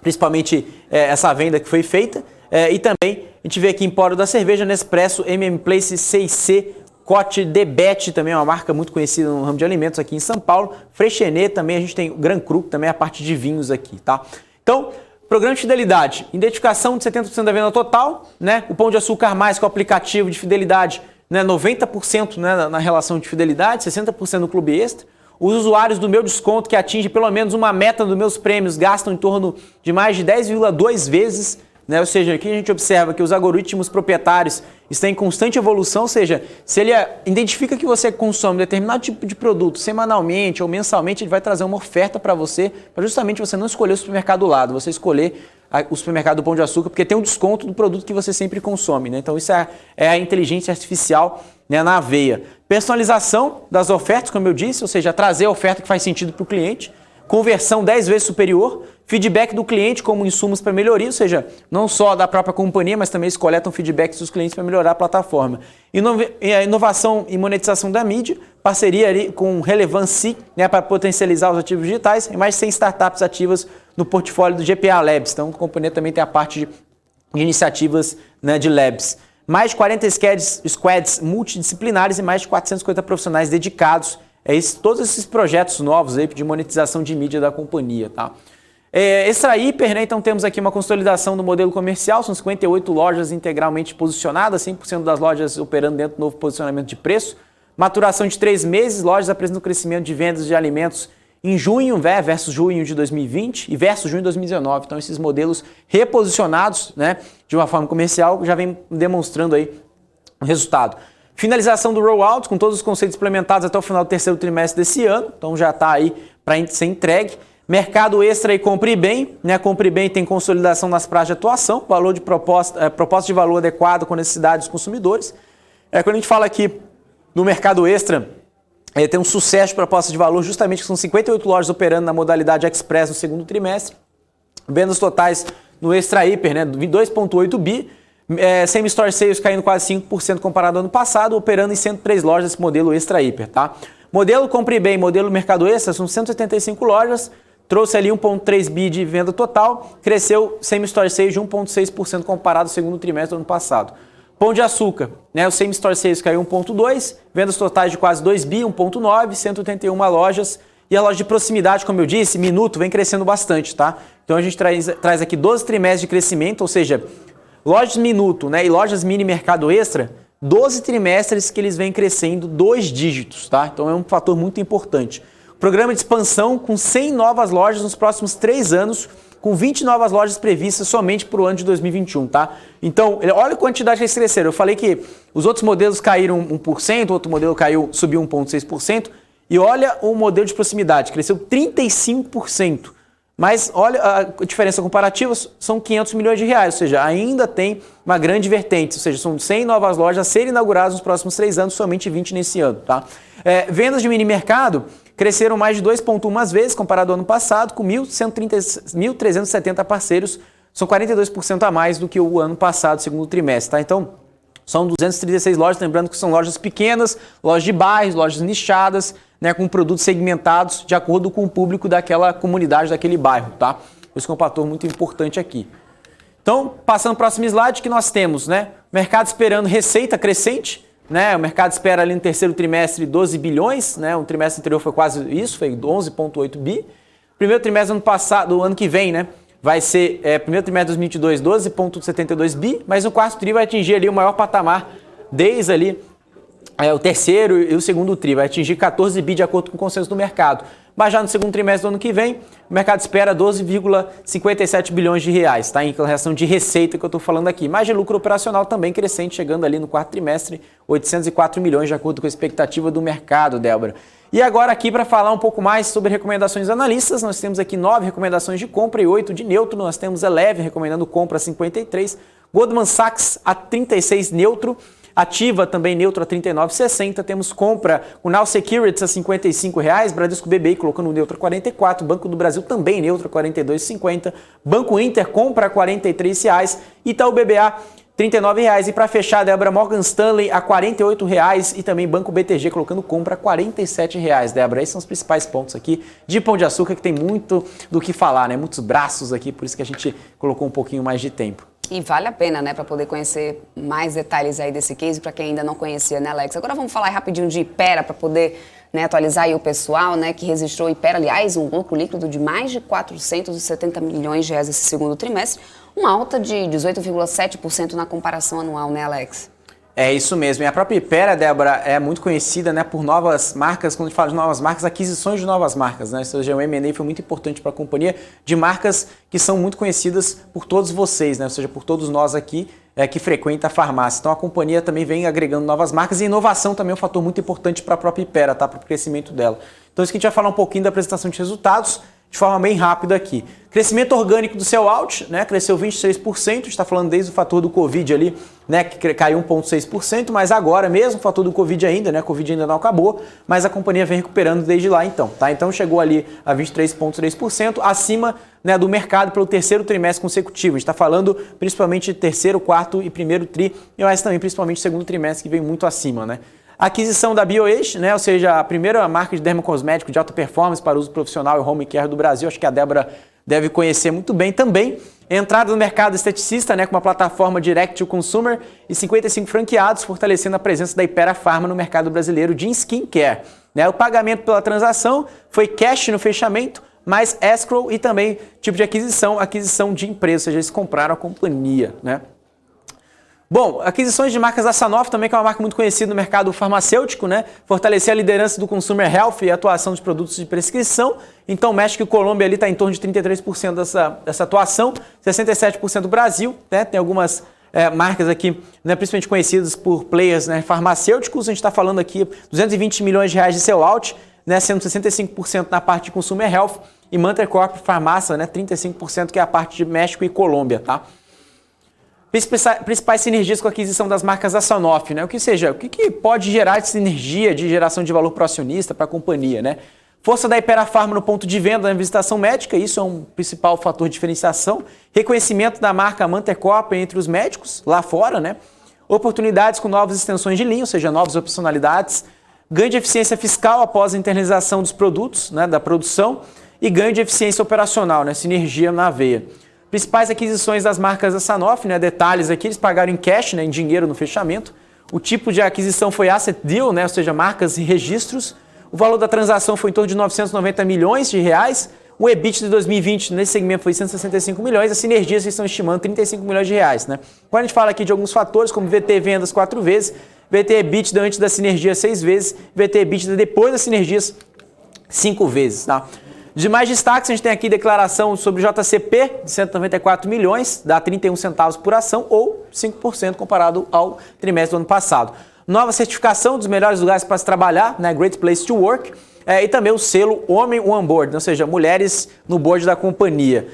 Speaker 2: principalmente essa venda que foi feita. E também a gente vê aqui Empório da Cerveja, Nespresso, MM Place, 6C, Cote, Debete, também é uma marca muito conhecida no ramo de alimentos aqui em São Paulo. Freixenet, também a gente tem o Gran Cru, também é a parte de vinhos aqui, tá? Então, programa de fidelidade, identificação de 70% da venda total, né? O Pão de Açúcar Mais com o aplicativo de fidelidade, né? 90%, né, na relação de fidelidade, 60% no Clube Extra. Os usuários do meu desconto que atinge pelo menos uma meta dos meus prêmios gastam em torno de mais de 10,2 vezes, né? Ou seja, aqui a gente observa que os algoritmos proprietários estão em constante evolução, ou seja, se ele identifica que você consome determinado tipo de produto semanalmente ou mensalmente, ele vai trazer uma oferta para você justamente você não escolher o supermercado do lado, você escolher o supermercado do Pão de Açúcar, porque tem um desconto do produto que você sempre consome, né? Então isso é a inteligência artificial, né, na veia. Personalização das ofertas, como eu disse, ou seja, trazer a oferta que faz sentido para o cliente. Conversão 10 vezes superior, feedback do cliente como insumos para melhoria, ou seja, não só da própria companhia, mas também eles coletam feedbacks dos clientes para melhorar a plataforma. Inovação e monetização da mídia, parceria ali com Relevance, né, para potencializar os ativos digitais, e mais de 100 startups ativas no portfólio do GPA Labs. Então, a companhia também tem a parte de iniciativas, né, de Labs. Mais de 40 squads multidisciplinares e mais de 450 profissionais dedicados todos esses projetos novos aí de monetização de mídia da companhia, tá? Extra Hiper, né? Então temos aqui uma consolidação do modelo comercial, são 58 lojas integralmente posicionadas, 100% das lojas operando dentro do novo posicionamento de preço. Maturação de 3 meses, lojas apresentam crescimento de vendas de alimentos em junho, versus junho de 2020 e versus junho de 2019. Então esses modelos reposicionados, né, de uma forma comercial já vem demonstrando aí o resultado. Finalização do rollout com todos os conceitos implementados até o final do terceiro trimestre desse ano, então já está aí para ser entregue. Mercado extra e Compre Bem, né? Compre Bem tem consolidação nas praças de atuação, valor de proposta de valor adequado com necessidades dos consumidores. Quando a gente fala aqui no mercado extra, tem um sucesso de proposta de valor, justamente que são 58 lojas operando na modalidade Express no segundo trimestre. Vendas totais no Extra Hiper, né? 2,8 bi. Same Store Sales caindo quase 5% comparado ao ano passado, operando em 103 lojas esse modelo Extra Hiper, tá? Modelo Compre Bem, modelo Mercado Extra, são 185 lojas, trouxe ali 1,3 bi de venda total, cresceu Same Store Sales de 1,6% comparado ao segundo trimestre do ano passado. Pão de Açúcar, né? O Same Store Sales caiu 1,2, vendas totais de quase 2 bi, 1,9, 181 lojas, e a loja de proximidade, como eu disse, Minuto, vem crescendo bastante, tá? Então a gente traz aqui 12 trimestres de crescimento, ou seja, lojas Minuto, né, e lojas Mini Mercado Extra, 12 trimestres que eles vêm crescendo 2 dígitos, tá? Então é um fator muito importante. Programa de expansão com 100 novas lojas nos próximos 3 anos, com 20 novas lojas previstas somente para o ano de 2021, tá? Então, olha a quantidade que eles cresceram. Eu falei que os outros modelos caíram 1%, o outro modelo subiu 1,6%, e olha o modelo de proximidade, cresceu 35%. Mas olha a diferença comparativa, são 500 milhões de reais, ou seja, ainda tem uma grande vertente, ou seja, são 100 novas lojas a serem inauguradas nos próximos 3 anos, somente 20 nesse ano, tá? Vendas de mini mercado cresceram mais de 2,1 vezes comparado ao ano passado, com 1.370 parceiros, são 42% a mais do que o ano passado, segundo trimestre, tá? Então, são 236 lojas, lembrando que são lojas pequenas, lojas de bairros, lojas nichadas, né, com produtos segmentados de acordo com o público daquela comunidade, daquele bairro, tá? Isso é um fator muito importante aqui. Então, passando para o próximo slide, que nós temos, né? Mercado esperando receita crescente, né? O mercado espera ali no terceiro trimestre 12 bilhões, né? O trimestre anterior foi quase isso, foi 11,8 bi. Primeiro trimestre do ano que vem, né? Vai ser, primeiro trimestre de 2022, 12,72 bi, mas no quarto tri vai atingir ali o maior patamar desde ali o terceiro e o segundo tri, vai atingir 14 bi de acordo com o consenso do mercado. Mas já no segundo trimestre do ano que vem, o mercado espera 12,57 bilhões de reais, tá? Em relação de receita que eu estou falando aqui. Mas de lucro operacional também crescente, chegando ali no quarto trimestre, 804 milhões de acordo com a expectativa do mercado, Débora. E agora aqui para falar um pouco mais sobre recomendações analistas, nós temos aqui 9 recomendações de compra e 8 de neutro. Nós temos Eleven recomendando compra a 53, Goldman Sachs a 36 neutro, Ativa também neutro a 39,60, temos compra com Now Securities a R$55, Bradesco BBI colocando neutro a 44, Banco do Brasil também neutro a 42,50, Banco Inter compra a R$43, Itaú BBA R$39 e para fechar, Débora, Morgan Stanley a R$48 e também Banco BTG colocando compra a R$47, Débora. Esses são os principais pontos aqui de Pão de Açúcar, que tem muito do que falar, né? Muitos braços aqui, por isso que a gente colocou um pouquinho mais de tempo.
Speaker 1: E vale a pena, né, para poder conhecer mais detalhes aí desse case, para quem ainda não conhecia, né, Alex? Agora vamos falar rapidinho de Hypera, para poder, né, atualizar aí o pessoal, né, que registrou Hypera, aliás, um lucro líquido de mais de 470 milhões de reais esse segundo trimestre, uma alta de 18,7% na comparação anual, né, Alex?
Speaker 2: É isso mesmo. E a própria Hypera, Débora, é muito conhecida, né, por novas marcas. Quando a gente fala de novas marcas, aquisições de novas marcas, né? Ou seja, o M&A foi muito importante para a companhia, de marcas que são muito conhecidas por todos vocês, né? Ou seja, por todos nós aqui que frequenta a farmácia. Então a companhia também vem agregando novas marcas e inovação também é um fator muito importante para a própria Hypera, tá? Para o crescimento dela. Então isso que a gente vai falar um pouquinho da apresentação de resultados de forma bem rápida aqui. Crescimento orgânico do sell-out, né, cresceu 26%, a gente está falando desde o fator do Covid ali, né, que caiu 1,6%, mas agora mesmo o fator do Covid ainda, né, Covid ainda não acabou, mas a companhia vem recuperando desde lá então, tá? Então chegou ali a 23,3%, acima, né, do mercado pelo terceiro trimestre consecutivo. A gente está falando principalmente terceiro, quarto e primeiro tri, mas também principalmente segundo trimestre que vem muito acima, né? Aquisição da BioAge, né, ou seja, a primeira marca de dermocosmético de alta performance para uso profissional e home care do Brasil, acho que a Débora deve conhecer muito bem também. Entrada no mercado esteticista, né, com uma plataforma direct to consumer e 55 franqueados, fortalecendo a presença da Hypera Pharma no mercado brasileiro de skincare. Né, o pagamento pela transação foi cash no fechamento, mais escrow e também tipo de aquisição de empresa, ou seja, eles compraram a companhia, né? Bom, aquisições de marcas da Sanofi também, que é uma marca muito conhecida no mercado farmacêutico, né? Fortalecer a liderança do consumer health e a atuação de produtos de prescrição. Então, México e Colômbia ali está em torno de 33% dessa atuação, 67% do Brasil, né? Tem algumas marcas aqui, né, principalmente conhecidas por players, né, farmacêuticos. A gente está falando aqui 220 milhões de reais de sell-out, né, sendo 65% na parte de consumer health e Manter Corp Farmácia, né, 35%, que é a parte de México e Colômbia, tá? Principais sinergias com a aquisição das marcas da Sanofi, né? O que pode gerar de sinergia de geração de valor para o acionista, para a companhia, né? Força da Hypera Pharma no ponto de venda na visitação médica, isso é um principal fator de diferenciação. Reconhecimento da marca Manter Corp entre os médicos lá fora, né? Oportunidades com novas extensões de linha, ou seja, novas opcionalidades. Ganho de eficiência fiscal após a internalização dos produtos, né, da produção. E ganho de eficiência operacional, né? Sinergia na veia. Principais aquisições das marcas da Sanofi, né? Detalhes aqui, eles pagaram em cash, né? Em dinheiro no fechamento. O tipo de aquisição foi asset deal, né? Ou seja, marcas e registros. O valor da transação foi em torno de 990 milhões de reais. O EBIT de 2020 nesse segmento foi 165 milhões. As sinergias vocês estão estimando 35 milhões de reais, né? Quando a gente fala aqui de alguns fatores, como VT vendas 4 vezes, VT EBITDA antes da sinergia 6 vezes, VT EBITDA depois das sinergias 5 vezes, tá? De mais destaques, a gente tem aqui declaração sobre JCP de 194 milhões, dá 31 centavos por ação ou 5% comparado ao trimestre do ano passado. Nova certificação dos melhores lugares para se trabalhar, né? Great Place to Work, e também o selo Homem On Board, ou seja, mulheres no board da companhia,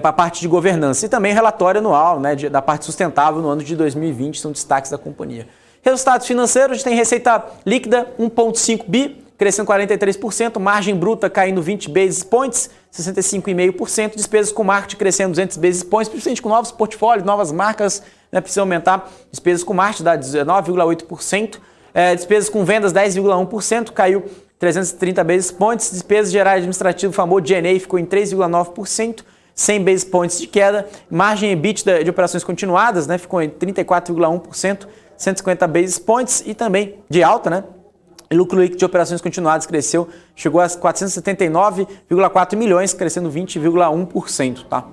Speaker 2: para a parte de governança. E também relatório anual, né, da parte sustentável no ano de 2020, são destaques da companhia. Resultados financeiros, a gente tem receita líquida 1,5 bi, crescendo 43%, margem bruta caindo 20 basis points, 65,5%, despesas com marketing crescendo 200 basis points, principalmente com novos portfólios, novas marcas, né, precisa aumentar despesas com marketing, dá 19,8%, despesas com vendas 10,1%, caiu 330 basis points, despesas gerais administrativas, o famoso G&A ficou em 3,9%, 100 basis points de queda, margem EBITDA de operações continuadas, né, ficou em 34,1%, 150 basis points e também de alta, né? O lucro líquido de operações continuadas cresceu, chegou a 479,4 milhões, crescendo 20,1%, tá?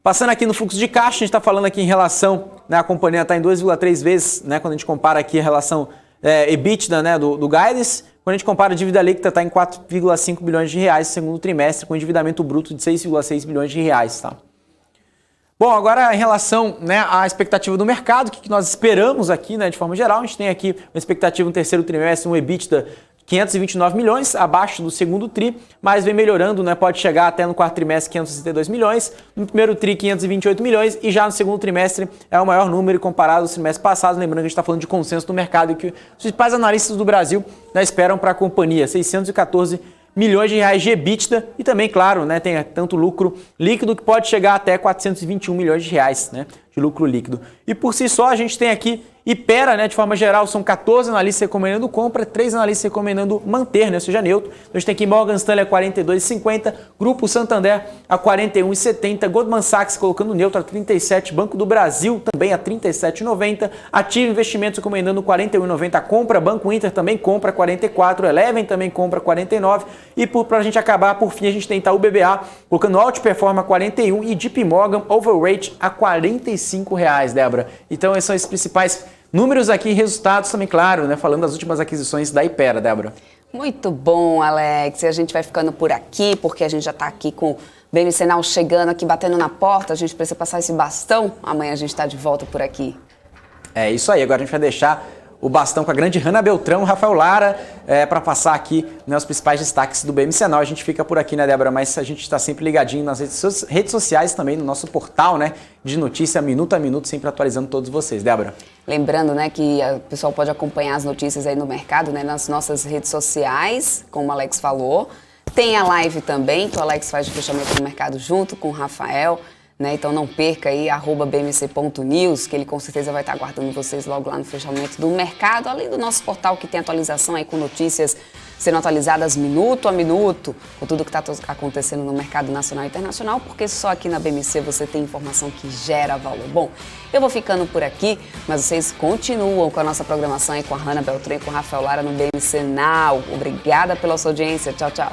Speaker 2: Passando aqui no fluxo de caixa, a gente está falando aqui em relação, né, a companhia está em 2,3 vezes, né, quando a gente compara aqui a relação EBITDA, né, do guidance. Quando a gente compara a dívida líquida, está em 4,5 bilhões de reais no segundo trimestre, com endividamento bruto de 6,6 bilhões de reais, tá? Bom, agora em relação, né, à expectativa do mercado, o que nós esperamos aqui, né, de forma geral, a gente tem aqui uma expectativa no terceiro trimestre, um EBITDA 529 milhões, abaixo do segundo TRI, mas vem melhorando, né, pode chegar até no quarto trimestre 562 milhões, no primeiro TRI 528 milhões e já no segundo trimestre é o maior número comparado aos trimestres passados, lembrando que a gente está falando de consenso do mercado e que os principais analistas do Brasil, né, esperam para a companhia 614 milhões de reais de EBITDA e também, claro, né, tem tanto lucro líquido que pode chegar até 421 milhões de reais, né, de lucro líquido. E por si só a gente tem aqui Hypera, né, de forma geral, são 14 analistas recomendando compra, 3 analistas recomendando manter, né, ou seja, neutro. Então a gente tem aqui Morgan Stanley a 42,50, Grupo Santander a 41,70, Goldman Sachs colocando neutro a 37, Banco do Brasil também a 37,90, Ativo Investimentos recomendando 41,90 compra, Banco Inter também compra 44, Eleven também compra 49 e para a gente acabar, por fim, a gente tem Itaú BBA colocando Outperform a 41 e JP Morgan Overweight a 45 reais, Débora. Então esses são os principais números aqui, resultados também, claro, né? Falando das últimas aquisições da Hypera, Débora.
Speaker 1: Muito bom, Alex. E a gente vai ficando por aqui, porque a gente já está aqui com o BMC Now chegando aqui, batendo na porta. A gente precisa passar esse bastão. Amanhã a gente está de volta por aqui.
Speaker 2: É isso aí. Agora a gente vai deixar o bastão com a grande Hanna Beltrão, Rafael Lara, para passar aqui, né, os principais destaques do BMC Now. A gente fica por aqui, né, Débora? Mas a gente está sempre ligadinho nas redes sociais também, no nosso portal, né, de notícia, minuto a minuto, sempre atualizando todos vocês. Débora?
Speaker 1: Lembrando, né, que o pessoal pode acompanhar as notícias aí no mercado, né, nas nossas redes sociais, como o Alex falou. Tem a live também, que o Alex faz de fechamento do mercado junto com o Rafael. Né? Então não perca aí, @bmc.news, que ele com certeza vai estar aguardando vocês logo lá no fechamento do mercado, além do nosso portal que tem atualização aí com notícias sendo atualizadas minuto a minuto, com tudo que está acontecendo no mercado nacional e internacional, porque só aqui na BMC você tem informação que gera valor. Bom, eu vou ficando por aqui, mas vocês continuam com a nossa programação aí com a Hanna Beltrão e com o Rafael Lara no BMC Now. Obrigada pela sua audiência. Tchau, tchau.